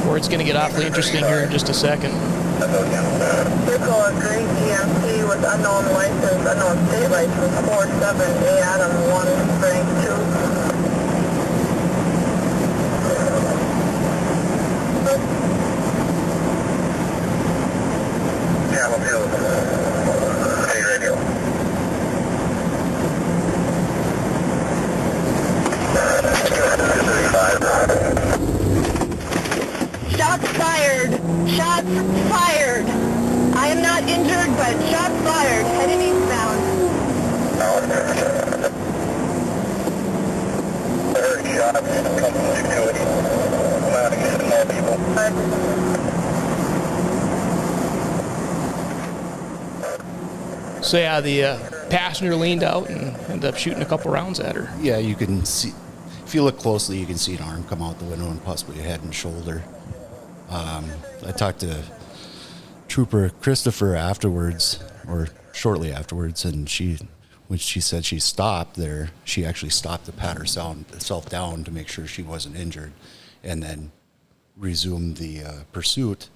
Speaker 2: where it's going to get awfully interesting here in just a second.
Speaker 4: Vehicle of green GMC with unknown license, unknown state license, 47A Adam 1 Frank 2. Channel 2. Hey, radio. Shots fired! Shots fired! I am not injured, but shots fired. Heading eastbound. I heard shots coming to it. I'm out to get more people.
Speaker 2: So yeah, the passenger leaned out and ended up shooting a couple rounds at her.
Speaker 3: Yeah, you can see. If you look closely, you can see an arm come out the window and possibly a head and shoulder. I talked to Trooper Christopher afterwards, or shortly afterwards, and when she said she stopped there, she actually stopped to pat herself down to make sure she wasn't injured, and then resumed the pursuit.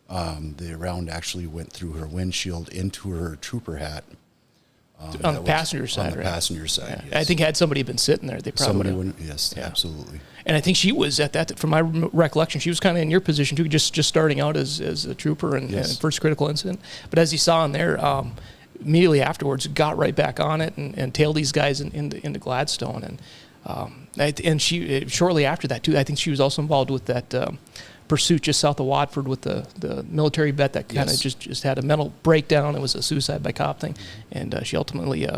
Speaker 3: The round actually went through her windshield into her trooper hat.
Speaker 2: On the passenger side,
Speaker 3: On the
Speaker 2: right?
Speaker 3: passenger side,
Speaker 2: Yeah.
Speaker 3: yes.
Speaker 2: I think had somebody been sitting there, they probably
Speaker 3: Somebody
Speaker 2: would.
Speaker 3: wouldn't, yes,
Speaker 2: Yeah.
Speaker 3: absolutely.
Speaker 2: And I think she was at that, from my recollection, she was kind of in your position too, just starting out as a trooper and
Speaker 3: Yes.
Speaker 2: first critical incident. But as you saw in there, immediately afterwards, got right back on it and tailed these guys into Gladstone. And she shortly after that too, I think she was also involved with that pursuit just south of Watford with the military vet that kind of
Speaker 3: Yes.
Speaker 2: just had a mental breakdown. It was a suicide by cop thing, and she ultimately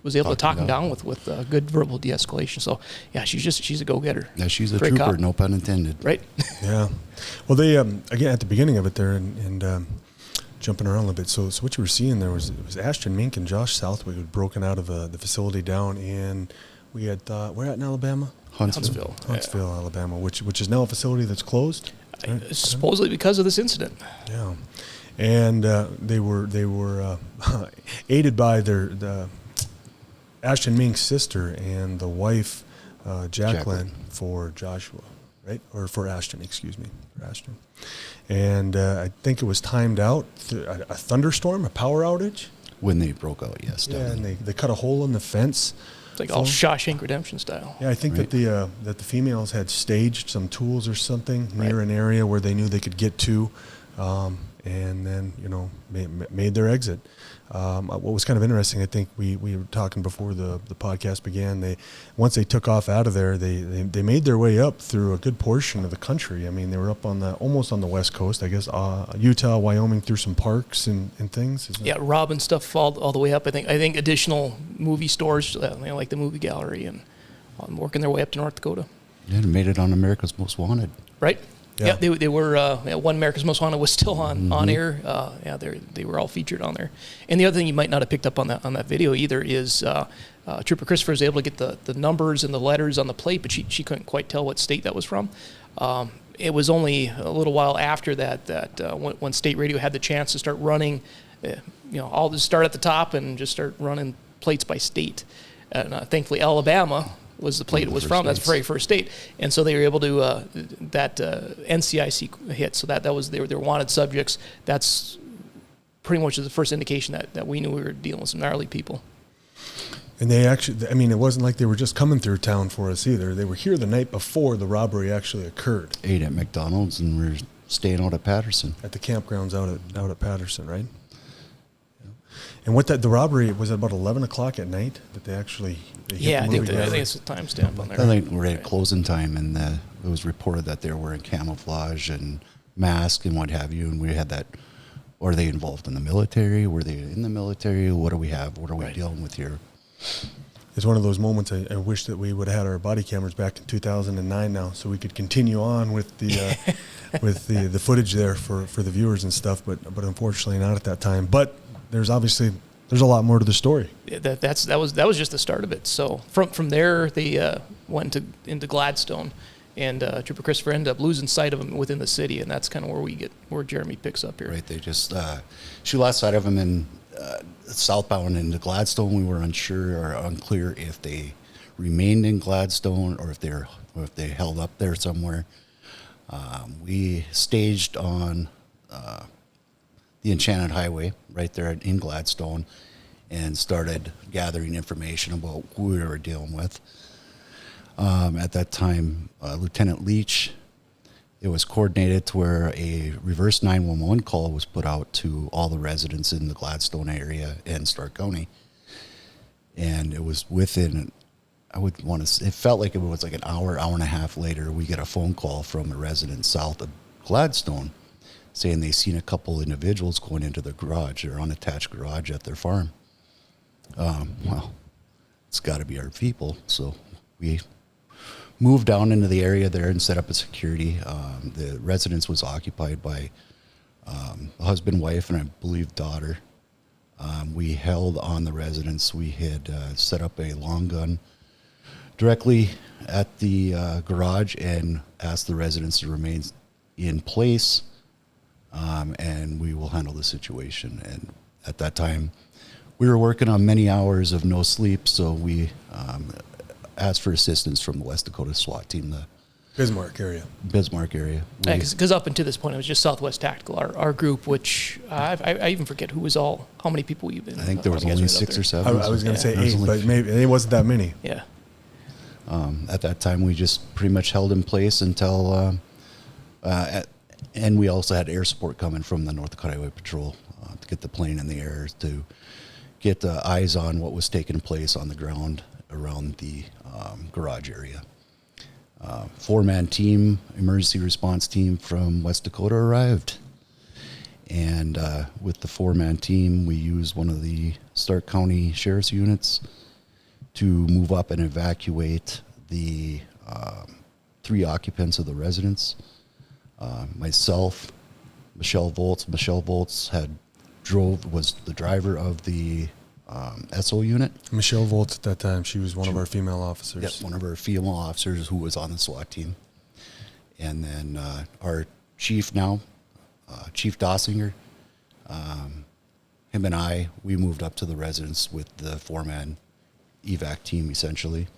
Speaker 2: was able to talk him down with good verbal de-escalation. So yeah, she's a go-getter.
Speaker 3: Yeah, she's a
Speaker 2: Great
Speaker 3: trooper,
Speaker 2: cop.
Speaker 3: no pun intended.
Speaker 2: Right.
Speaker 1: Yeah. Well, they again at the beginning of it there, and jumping around a little bit. So what you were seeing there was Ashton Mink and Josh Southwick had broken out of the facility down in, we had thought, where at in Alabama?
Speaker 2: Huntsville.
Speaker 1: Huntsville, Alabama, which is now a facility that's closed.
Speaker 2: Supposedly because of this incident.
Speaker 1: Yeah, and they were aided by Ashton Mink's sister and the wife, Jacqueline, for Joshua, right? Or for Ashton, excuse me, for Ashton. And I think it was timed out, a thunderstorm, a power outage.
Speaker 3: When they broke out, yes.
Speaker 1: Yeah,
Speaker 3: definitely.
Speaker 1: and they cut a hole in the fence.
Speaker 2: It's like all Shawshank Redemption style.
Speaker 1: Yeah, I think
Speaker 3: Right.
Speaker 1: that the females had staged some tools or something near an area where they knew they could get to, and then made their exit. What was kind of interesting, I think we were talking before the podcast began. Once they took off out of there, they made their way up through a good portion of the country. I mean, they were up on almost on the West Coast, I guess, Utah, Wyoming, through some parks and things.
Speaker 2: Yeah, robbing stuff all the way up. I think additional movie stores, like the movie gallery, and working their way up to North Dakota.
Speaker 3: Yeah, and made it on America's Most Wanted.
Speaker 2: Right.
Speaker 1: Yeah.
Speaker 2: Yeah, they were. One America's Most Wanted was still on air. They were all featured on there. And the other thing you might not have picked up on that video either is Trooper Christopher was able to get the numbers and the letters on the plate, but she couldn't quite tell what state that was from. It was only a little while after that when state radio had the chance to start running, all just start at the top and just start running plates by state. And thankfully, Alabama was the plate it was from. That's the very first state, and so they were able to that NCIC hit. So that was their wanted subjects. That's pretty much the first indication that we knew we were dealing with some gnarly people.
Speaker 1: And they actually, I mean, it wasn't like they were just coming through town for us either. They were here the night before the robbery actually occurred.
Speaker 3: Ate at McDonald's and we're staying out at Patterson.
Speaker 1: At the campgrounds out at Patterson, right? And the robbery was at about 11 o'clock at night that they actually hit
Speaker 2: Yeah, I
Speaker 1: the
Speaker 2: think
Speaker 1: movie gallery.
Speaker 2: it's a timestamp on there.
Speaker 3: I think we're at closing time, and it was reported that they were wearing camouflage and mask and what have you, and we had that. Are they involved in the military? Were they in the military? What do we have? What are we dealing with here?
Speaker 1: It's one of those moments I wish that we would have had our body cameras back in 2009 now, so we could continue on with the with the footage there for the viewers and stuff. But unfortunately not at that time. But there's a lot more to the story.
Speaker 2: That was just the start of it. So from there they went into Gladstone, and Trooper Christopher ended up losing sight of him within the city, and that's kind of where Jeremy picks up here.
Speaker 3: Right, they just she lost sight of him in southbound into Gladstone. We were unsure or unclear if they remained in Gladstone or if they held up there somewhere. We staged on the Enchanted Highway right there in Gladstone and started gathering information about who we were dealing with. At that time, Lieutenant Leach, it was coordinated to where a reverse 911 call was put out to all the residents in the Gladstone area and Stark County. And it was within, it felt like it was like an hour and a half later, we get a phone call from a resident south of Gladstone saying they seen a couple individuals going into their garage, their unattached garage at their farm. Well, it's got to be our people. So we moved down into the area there and set up a security. The residence was occupied by a husband, wife, and I believe daughter. We held on the residence. We had set up a long gun directly at the garage and asked the residents to remain in place, and we will handle the situation. And at that time, we were working on many hours of no sleep, so we asked for assistance from the West Dakota SWAT team, the
Speaker 1: Bismarck area.
Speaker 2: Because up until this point, it was just Southwest Tactical, our group, which I even forget how many people we've been.
Speaker 3: I think there was only 6 or 7.
Speaker 1: I was going to say
Speaker 3: There was
Speaker 1: 8,
Speaker 3: only
Speaker 1: but maybe it wasn't that many.
Speaker 2: Yeah.
Speaker 3: At that time, we just pretty much held in place until, and we also had air support coming from the North Dakota Highway Patrol to get the plane in the air, to get eyes on what was taking place on the ground around the garage area. 4-man team, emergency response team from West Dakota arrived. And with the 4-man team, we used one of the Stark County Sheriff's units to move up and evacuate the 3 occupants of the residence. Myself, Michelle Volz. Michelle Volz was the driver of the SO unit.
Speaker 1: Michelle Volt at that time, she was one of our female officers.
Speaker 3: Yep, one of our female officers who was on the SWAT team. And then our chief now, Chief Dossinger, him and I, we moved up to the residence with the 4-man evac team essentially.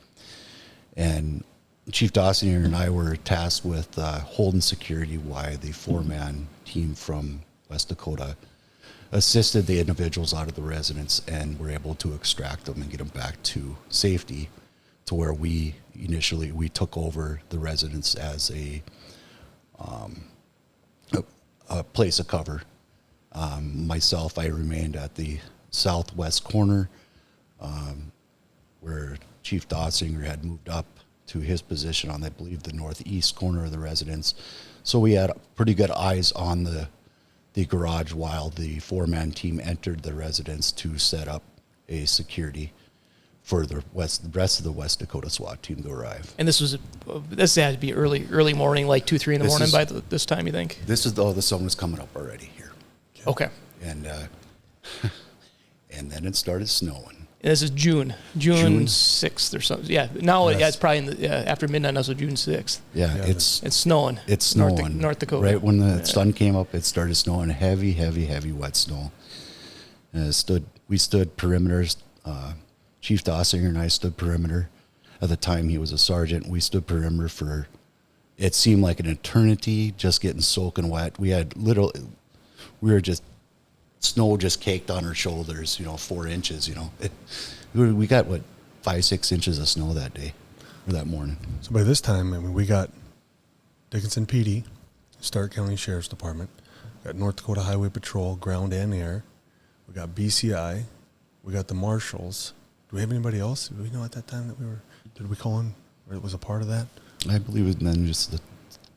Speaker 3: And Chief Dossier and I were tasked with holding security while the 4-man team from West Dakota assisted the individuals out of the residence and were able to extract them and get them back to safety, to where we took over the residence as a place of cover. Myself, I remained at the southwest corner, where Chief Dossinger had moved up to his position on, I believe, the northeast corner of the residence. So we had pretty good eyes on the garage while the 4-man team entered the residence to set up a security for the rest of the West Dakota SWAT team to arrive.
Speaker 2: And this had to be early morning, like 2-3 in the morning by this time, you think?
Speaker 3: This is the sun was coming up already here.
Speaker 2: Okay.
Speaker 3: And then it started snowing.
Speaker 2: And this is June 6th or something. Yeah. Now it's probably after midnight. Now, so June 6th.
Speaker 3: Yeah,
Speaker 2: it's snowing.
Speaker 3: It's snowing.
Speaker 2: North Dakota.
Speaker 3: Right when the sun came up, it started snowing. Heavy wet snow. And we stood perimeters. Chief Dossinger and I stood perimeter. At the time, he was a sergeant. We stood perimeter for, it seemed like an eternity, just getting soaking wet. Snow just caked on our shoulders, 4 inches, we got 5-6 inches of snow that day or that morning.
Speaker 1: So by this time, I mean, we got Dickinson PD, Stark County Sheriff's Department, got North Dakota Highway Patrol, ground and air. We got BCI, we got the marshals. Do we have anybody else? Do we know at that time did we call in, or it was a part of that?
Speaker 3: I believe it was then just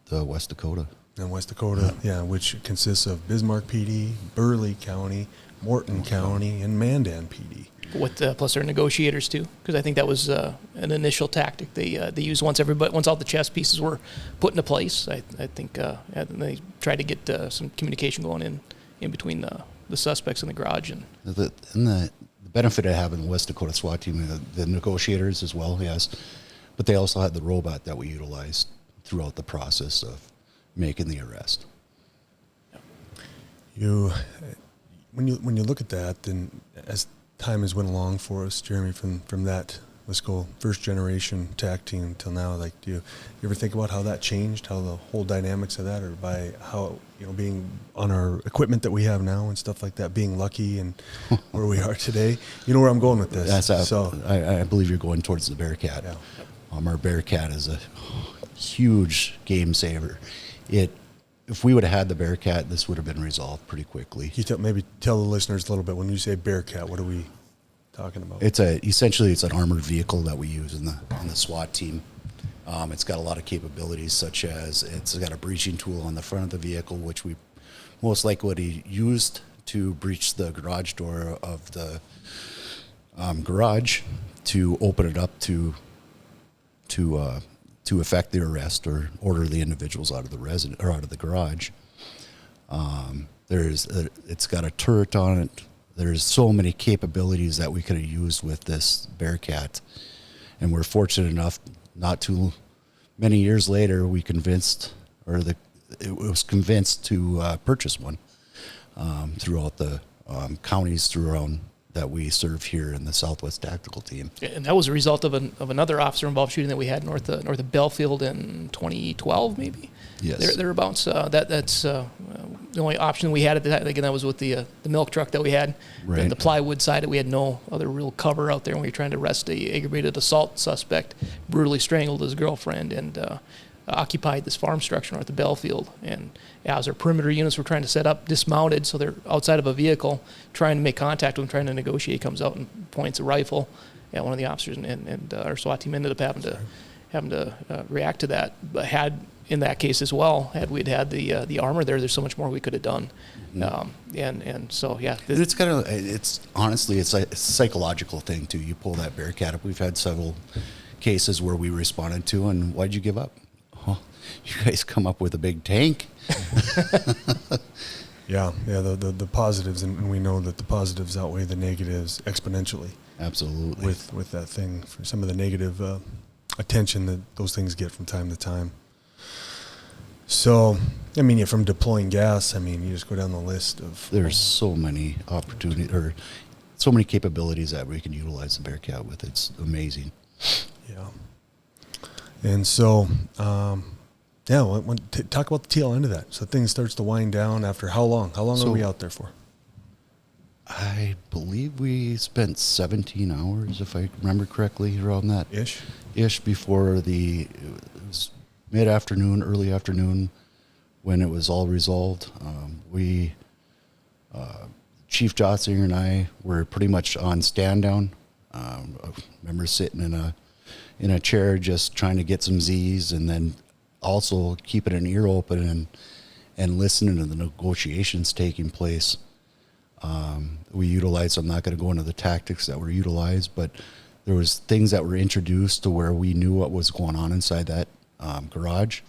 Speaker 3: the West Dakota.
Speaker 1: And West Dakota, yeah, which consists of Bismarck PD, Burleigh County, Morton County, and Mandan PD.
Speaker 2: With plus our negotiators too, because I think that was an initial tactic they used once all the chess pieces were put into place. I think they tried to get some communication going in between the suspects in the garage and
Speaker 3: the benefit of having the West Dakota SWAT team, the negotiators as well, yes, but they also had the robot that we utilized throughout the process of making the arrest.
Speaker 1: When you look at that, and as time has went along for us, Jeremy, from that, let's go first generation TAC team till now, like, do you ever think about how that changed, how the whole dynamics of that, or by how, being on our equipment that we have now and stuff like that, being lucky and where we are today? You know where I'm going with this.
Speaker 3: I believe you're going towards the Bearcat.
Speaker 1: Yeah.
Speaker 3: Our Bearcat is a huge game saver. If we would have had the Bearcat, this would have been resolved pretty quickly.
Speaker 1: Can you maybe tell the listeners a little bit, when you say Bearcat, what are we talking about?
Speaker 3: Essentially it's an armored vehicle that we use on the SWAT team. It's got a lot of capabilities, such as it's got a breaching tool on the front of the vehicle, which we most likely would have used to breach the garage door of the garage to open it up to effect the arrest or order the individuals out of the garage. It's got a turret on it. There's so many capabilities that we could have used with this Bearcat, and we're fortunate enough, not too many years later, it was convinced to purchase one throughout the counties around that we serve here in the Southwest Tactical Team.
Speaker 2: And that was a result of another officer-involved shooting that we had north of Belfield in 2012, maybe?
Speaker 3: Yes.
Speaker 2: Thereabouts. That's the only option we had at the time. Again, that was with the milk truck that we had.
Speaker 3: Right.
Speaker 2: The plywood side, we had no other real cover out there when we were trying to arrest a aggravated assault suspect, brutally strangled his girlfriend, and occupied this farm structure north of Belfield. And as our perimeter units were trying to set up, dismounted, so they're outside of a vehicle, trying to make contact with him, trying to negotiate, comes out and points a rifle at one of the officers, and our SWAT team ended up having to react to that. But in that case as well, had the armor there's so much more we could have done. And so, yeah.
Speaker 3: It's honestly, it's a psychological thing too. You pull that Bearcat up. We've had several cases where we responded to, and why'd you give up? Oh, you guys come up with a big tank.
Speaker 1: Yeah, the positives, and we know that the positives outweigh the negatives exponentially.
Speaker 3: Absolutely.
Speaker 1: With that thing, for some of the negative attention that those things get from time to time. So, I mean, from deploying gas, I mean, you just go down the list of...
Speaker 3: There's so many opportunities, or so many capabilities that we can utilize the Bearcat with. It's amazing.
Speaker 1: Yeah. And so, talk about the tail end of that. So things starts to wind down after how long? How long are we out there for?
Speaker 3: I believe we spent 17 hours, if I remember correctly, around that. Ish before it was mid-afternoon, early afternoon, when it was all resolved. Chief Jotsinger and I were pretty much on stand down. I remember sitting in a chair just trying to get some Z's, and then also keeping an ear open and listening to the negotiations taking place. We utilized, I'm not going to go into the tactics that were utilized, but there was things that were introduced to where we knew what was going on inside that garage,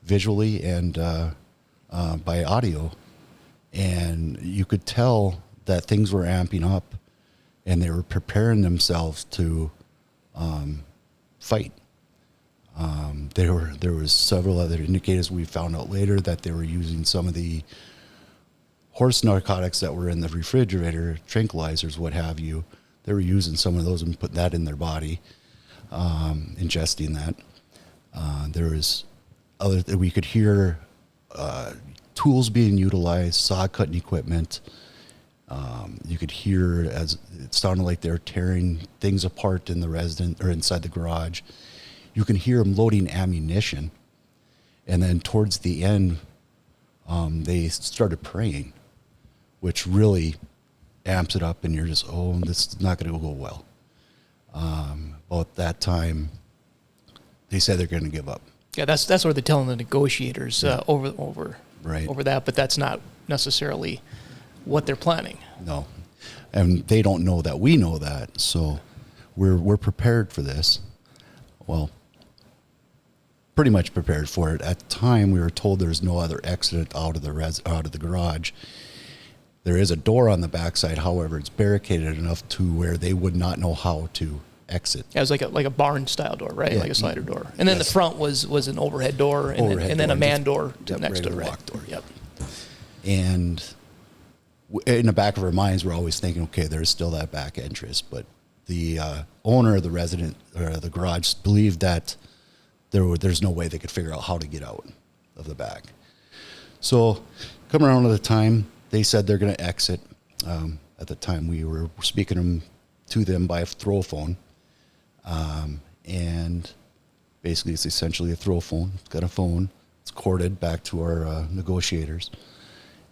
Speaker 3: visually and by audio. And you could tell that things were amping up, and they were preparing themselves to fight. There was several other indicators we found out later that they were using some of the horse narcotics that were in the refrigerator, tranquilizers, what have you. They were using some of those and putting that in their body, ingesting that. There was we could hear tools being utilized, saw cutting equipment. You could hear as it sounded like they're tearing things apart in the resident or inside the garage. You can hear them loading ammunition, and then towards the end, they started praying, which really amps it up, and you're just, this is not going to go well. About that time, they said they're going to give up.
Speaker 2: Yeah, that's what they're telling the negotiators over that, but that's not necessarily what they're planning.
Speaker 3: No, and they don't know that we know that, so we're prepared for this. Well, pretty much prepared for it. At the time, we were told there's no other exit out of the garage. There is a door on the backside, however, it's barricaded enough to where they would not know how to exit.
Speaker 2: Yeah, it was like a barn style door, right? Yeah, like a slider door. And then the front was an overhead door, and then a man door to the next door, right?
Speaker 3: Lock door.
Speaker 2: Yep.
Speaker 3: And in the back of our minds, we're always thinking, okay, there's still that back entrance. But the owner of the garage believed that there's no way they could figure out how to get out of the back. So coming around to the time, they said they're going to exit. At the time, we were speaking to them by a throw phone. And basically, it's essentially a throw phone. It's got a phone. It's corded back to our negotiators.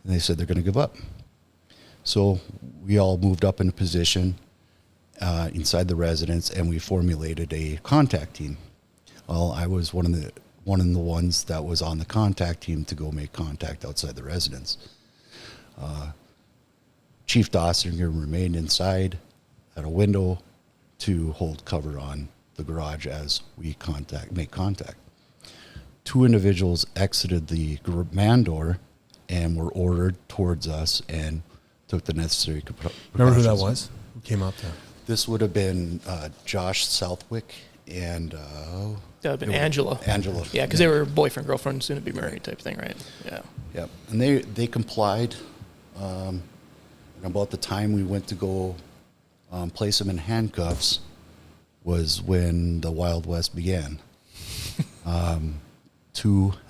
Speaker 3: And they said they're going to give up. So we all moved up in a position inside the residence, and we formulated a contact team. Well, I was one of the ones that was on the contact team to go make contact outside the residence. Chief Dossinger remained inside at a window to hold cover on the garage as we make contact. Two individuals exited the man door and were ordered towards us and took the necessary precautions.
Speaker 1: Remember who that was? Who came out there?
Speaker 3: This would have been Josh Southwick and
Speaker 2: that would have been Angela.
Speaker 3: Angela.
Speaker 2: Yeah, because they were boyfriend, girlfriend, soon to be married type thing, right? Yeah.
Speaker 3: Yep. And they complied. And about the time we went to go place them in handcuffs was when the Wild West began.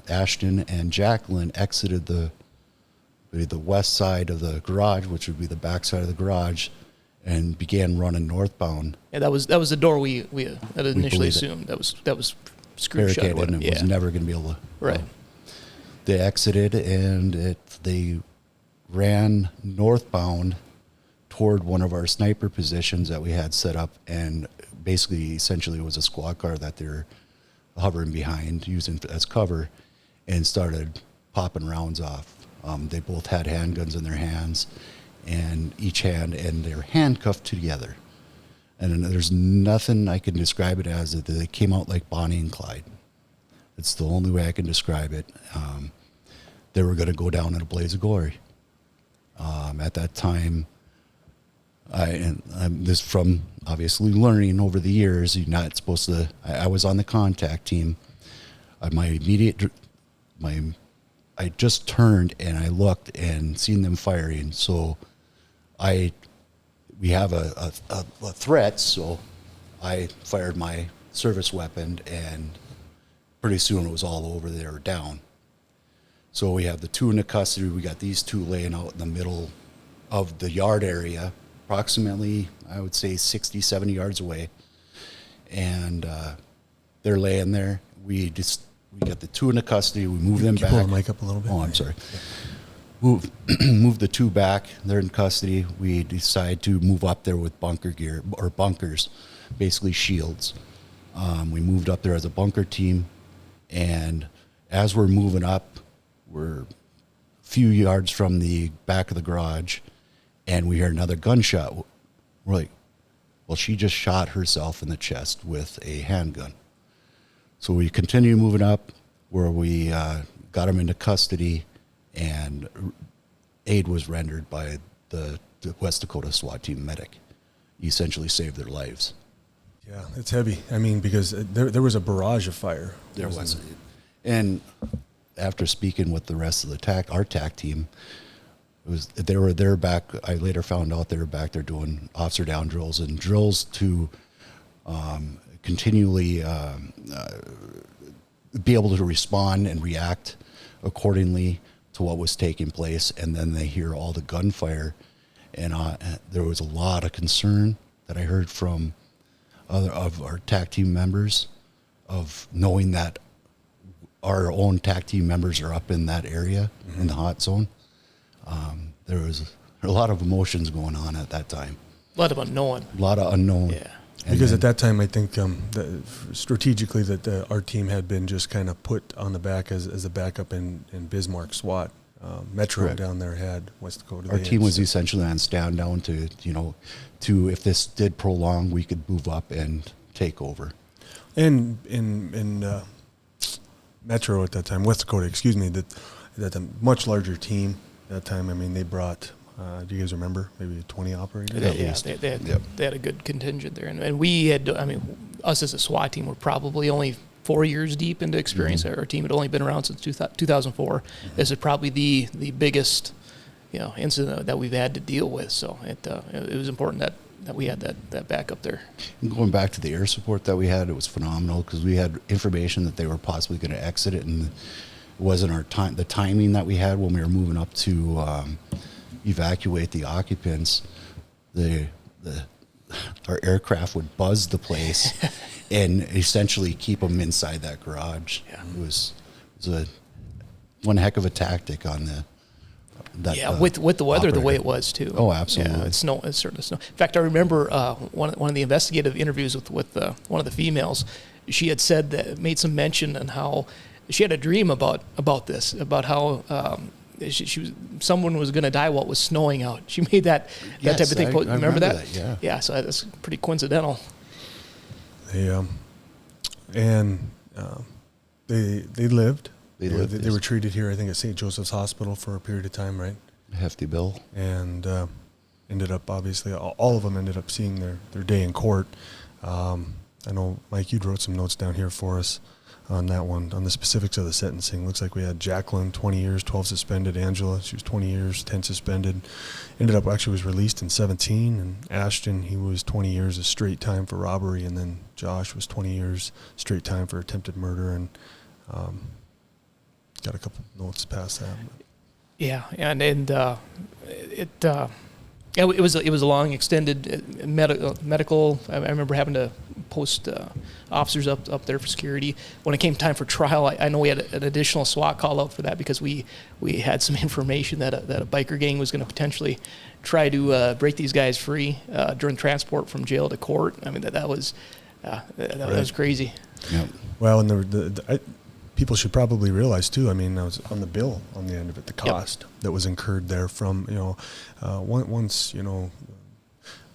Speaker 3: Ashton and Jacqueline exited the west side of the garage, which would be the back side of the garage, and began running northbound.
Speaker 2: Yeah, that was the door we had initially assumed that was screwed shut.
Speaker 3: And it was never going to be able to.
Speaker 2: Right.
Speaker 3: They exited and they ran northbound toward one of our sniper positions that we had set up, and basically, essentially, it was a squad car that they're hovering behind, using as cover, and started popping rounds off. They both had handguns in their hands, and each hand, and they're handcuffed together. And there's nothing I can describe it as. They came out like Bonnie and Clyde. It's the only way I can describe it. They were going to go down in a blaze of glory. At that time, this from obviously learning over the years, you're not supposed to. I was on the contact team. I just turned and I looked and seen them firing. So I we have a threat, so I fired my service weapon, and pretty soon it was all over. They were down. So we have the two in the custody. We got these two laying out in the middle of the yard area, approximately, I would say 60, 70 yards away. And they're laying there. We got the two in the custody. We move them back.
Speaker 1: Pull the mic up a little bit.
Speaker 3: Oh, I'm sorry. Move the two back. They're in custody. We decide to move up there with bunker gear, or bunkers, basically shields. We moved up there as a bunker team, and as we're moving up, we're a few yards from the back of the garage, and we hear another gunshot. We're like, well, she just shot herself in the chest with a handgun. So we continue moving up, where we got him into custody, and aid was rendered by the West Dakota SWAT team medic. He essentially saved their lives.
Speaker 1: Yeah, it's heavy. I mean, because there was a barrage of fire.
Speaker 3: There was. And after speaking with the rest of our TAC team, they were back. I later found out they were back there doing officer down drills and drills to continually be able to respond and react accordingly to what was taking place. And then they hear all the gunfire, and there was a lot of concern that I heard from other of our TAC team members, of knowing that our own TAC team members are up in that area, in the hot zone. There was a lot of emotions going on at that time.
Speaker 2: A lot of unknown.
Speaker 3: A lot of unknown.
Speaker 2: Yeah.
Speaker 1: Because at that time, I think strategically that our team had been just kind of put on the back as a backup in Bismarck SWAT. Metro
Speaker 3: Correct.
Speaker 1: down there had West Dakota.
Speaker 3: Our team was essentially on stand down to if this did prolong, we could move up and take over.
Speaker 1: And in Metro at that time, West Dakota, excuse me, that a much larger team at that time. I mean, they brought, do you guys remember, maybe 20 operators?
Speaker 2: They had a good contingent there. And we had, I mean, us as a SWAT team were probably only 4 years deep into experience. Our team had only been around since 2004. This is probably the biggest, incident that we've had to deal with. So it was important that we had that backup there.
Speaker 3: And going back to the air support that we had, it was phenomenal, because we had information that they were possibly going to exit it, and it wasn't the timing that we had when we were moving up to evacuate the occupants. Our aircraft would buzz the place and essentially keep them inside that garage. Yeah. It was one heck of a tactic on with
Speaker 2: the weather
Speaker 3: operator.
Speaker 2: The way it was too.
Speaker 3: Oh, absolutely.
Speaker 2: Yeah, it's certainly snow. In fact, I remember one of the investigative interviews with one of the females. She had said that, made some mention on how she had a dream about this, about how someone was going to die while it was snowing out. She made that type of thing.
Speaker 3: I
Speaker 2: remember that?
Speaker 3: Yeah.
Speaker 2: So that's pretty coincidental.
Speaker 1: They lived. They were treated here, I think, at St. Joseph's Hospital for a period of time, right?
Speaker 3: Hefty bill.
Speaker 1: And ended up, obviously, all of them ended up seeing their day in court. I know, Mike, you wrote some notes down here for us on that one, on the specifics of the sentencing. Looks like we had Jacqueline, 20 years, 12 suspended. Angela, she was 20 years, 10 suspended. Ended up actually was released in 17. And Ashton, he was 20 years of straight time for robbery. And then Josh was 20 years straight time for attempted murder. And got a couple notes past that.
Speaker 2: Yeah, and it was a long, extended medical. I remember having to post officers up there for security. When it came time for trial, I know we had an additional SWAT call out for that, because we had some information that a biker gang was going to potentially try to break these guys free during transport from jail to court. I mean, that was crazy.
Speaker 3: Yep.
Speaker 1: Well, and people should probably realize too, I mean, that was on the bill on the end of it, the cost that was incurred there from, once,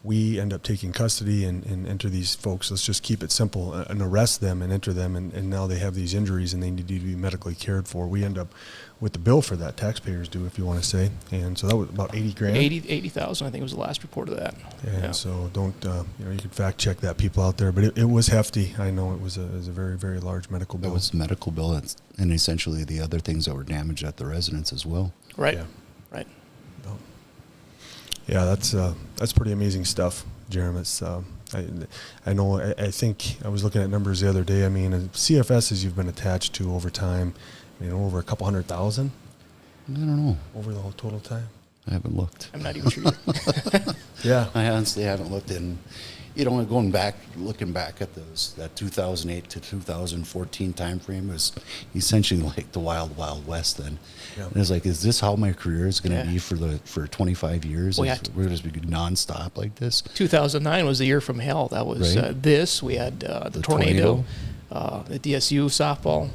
Speaker 1: we end up taking custody and enter these folks, let's just keep it simple, and arrest them and enter them, and now they have these injuries and they need to be medically cared for. We end up with the bill for that, taxpayers do, if you want to say. And so that was about $80,000.
Speaker 2: 80,000, I think, was the last report of that.
Speaker 1: And so don't, you can fact check that, people out there, but it was hefty. I know it was a very, very large medical bill.
Speaker 3: It was a medical bill, and essentially the other things that were damaged at the residence as well.
Speaker 2: Right.
Speaker 1: Yeah.
Speaker 2: Right.
Speaker 1: Yeah, that's pretty amazing stuff, Jeremy. It's, I know. I think I was looking at numbers the other day. I mean, CFSs you've been attached to over time, over a couple 100,000.
Speaker 3: I don't know.
Speaker 1: Over the whole total time.
Speaker 3: I haven't looked.
Speaker 2: I'm not even sure either.
Speaker 1: Yeah.
Speaker 3: I honestly haven't looked in. Looking back at that 2008 to 2014 time frame was essentially like the wild, wild west then.
Speaker 1: Yeah.
Speaker 3: And it's like, is this how my career is going to be for 25 years?
Speaker 2: Well,
Speaker 3: We're just be nonstop like this.
Speaker 2: 2009 was the year from hell. That was
Speaker 3: Right.
Speaker 2: We had the tornado, the DSU softball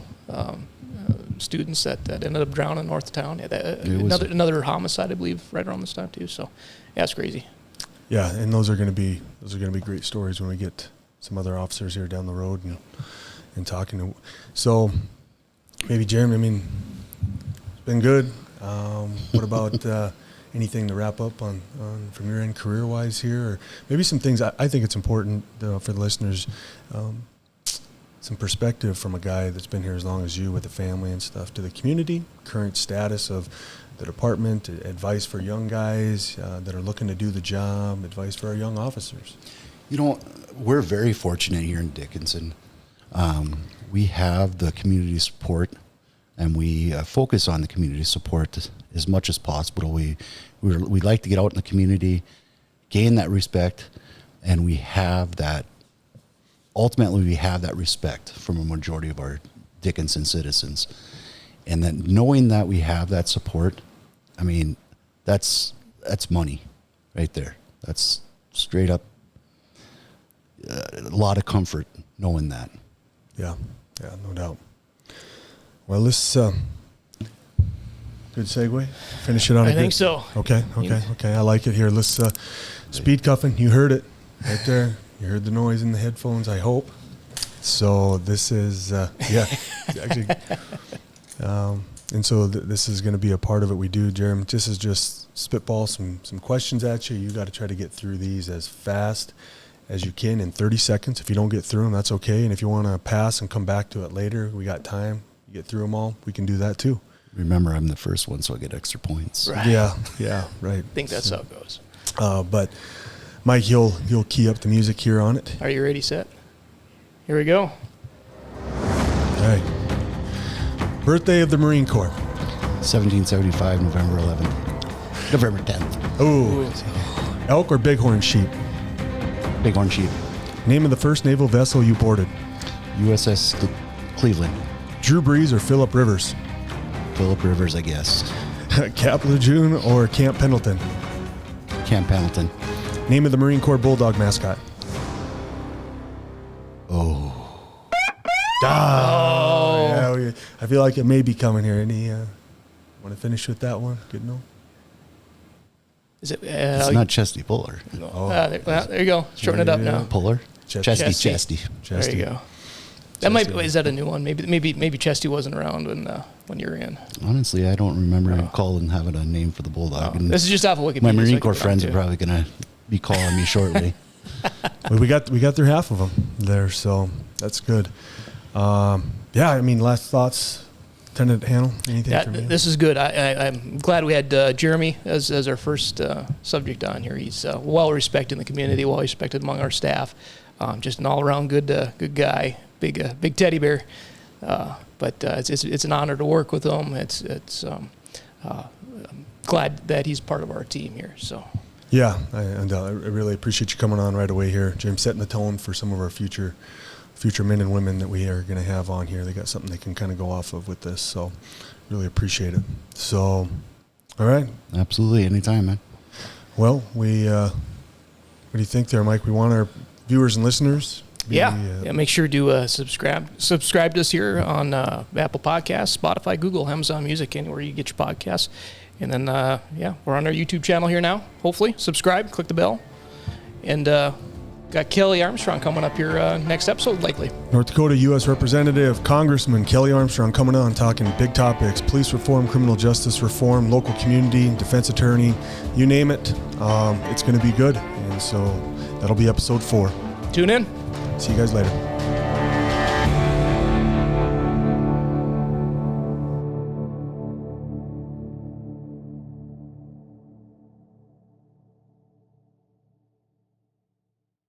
Speaker 2: students that ended up drowning north of town. Yeah, another homicide, I believe, right around this time too. So, yeah, it's crazy.
Speaker 1: Yeah, and those are going to be great stories when we get some other officers here down the road and talking to. So maybe Jeremy, I mean, it's been good. What about anything to wrap up on from your end career wise here, or maybe some things I think it's important for the listeners, some perspective from a guy that's been here as long as you with the family and stuff to the community, current status of the department, advice for young guys that are looking to do the job, advice for our young officers.
Speaker 3: We're very fortunate here in Dickinson. We have the community support, and we focus on the community support as much as possible. We like to get out in the community, gain that respect, and we have that. Ultimately, we have that respect from a majority of our Dickinson citizens. And then knowing that we have that support, I mean, that's money right there. That's straight up a lot of comfort knowing that.
Speaker 1: Yeah, no doubt. Well, let's good segue. Finish it on.
Speaker 2: I think so.
Speaker 1: Okay. I like it here. Let's Speedcuffing. You heard it right there. You heard the noise in the headphones, I hope. So this is actually. And so this is going to be a part of it we do, Jeremy. This is just spitball some questions at you. You got to try to get through these as fast as you can in 30 seconds. If you don't get through them, that's okay. And if you want to pass and come back to it later, we got time. You get through them all, we can do that too.
Speaker 3: Remember, I'm the first one, so I get extra points.
Speaker 2: Right.
Speaker 1: Yeah, right.
Speaker 2: I think that's how it goes.
Speaker 1: But Mike, you'll key up the music here on it.
Speaker 2: Are you ready, set? Here we go.
Speaker 1: All right. Birthday of the Marine Corps.
Speaker 3: 1775, November 11th. November 10th.
Speaker 1: Oh, elk or bighorn sheep?
Speaker 3: Bighorn sheep.
Speaker 1: Name of the first naval vessel you boarded?
Speaker 3: USS Cleveland.
Speaker 1: Drew Brees or Philip Rivers?
Speaker 3: Philip Rivers, I guess.
Speaker 1: Cap Lejeune or Camp Pendleton?
Speaker 3: Camp Pendleton.
Speaker 1: Name of the Marine Corps Bulldog mascot?
Speaker 3: Oh.
Speaker 1: Yeah, I feel like it may be coming here. Any want to finish with that one? Good no.
Speaker 2: Is it?
Speaker 3: It's not Chesty Puller.
Speaker 2: There you go. Shorten it up now.
Speaker 3: Puller? Chesty.
Speaker 2: There you go. Is that a new one? Maybe Chesty wasn't around when you were in.
Speaker 3: Honestly, I don't remember calling having a name for the Bulldog.
Speaker 2: No. This is just off of Wikipedia.
Speaker 3: My Marine Corps friends are probably going to be calling me shortly.
Speaker 1: Well, we got through half of them there, so that's good. I mean, last thoughts, Lieutenant Hannell, anything from you?
Speaker 2: This is good. I'm glad we had Jeremy as our first subject on here. He's well respected in the community, well respected among our staff. Just an all-around good guy, big teddy bear. But it's an honor to work with him. I'm glad that he's part of our team here. So.
Speaker 1: Yeah, I really appreciate you coming on right away here, James, setting the tone for some of our future men and women that we are going to have on here. They got something they can kind of go off of with this, so really appreciate it. So, all right.
Speaker 3: Absolutely, anytime, man.
Speaker 1: Well, what do you think there, Mike? We want our viewers and listeners.
Speaker 2: Make sure to subscribe to us here on Apple Podcasts, Spotify, Google, Amazon Music, anywhere you get your podcasts. And then, we're on our YouTube channel here now. Hopefully, subscribe, click the bell. And got Kelly Armstrong coming up here next episode, likely.
Speaker 1: North Dakota U.S. Representative Congressman Kelly Armstrong coming on, talking big topics, police reform, criminal justice reform, local community, defense attorney, you name it. It's going to be good. And so that'll be episode 4.
Speaker 2: Tune in.
Speaker 1: See you guys later.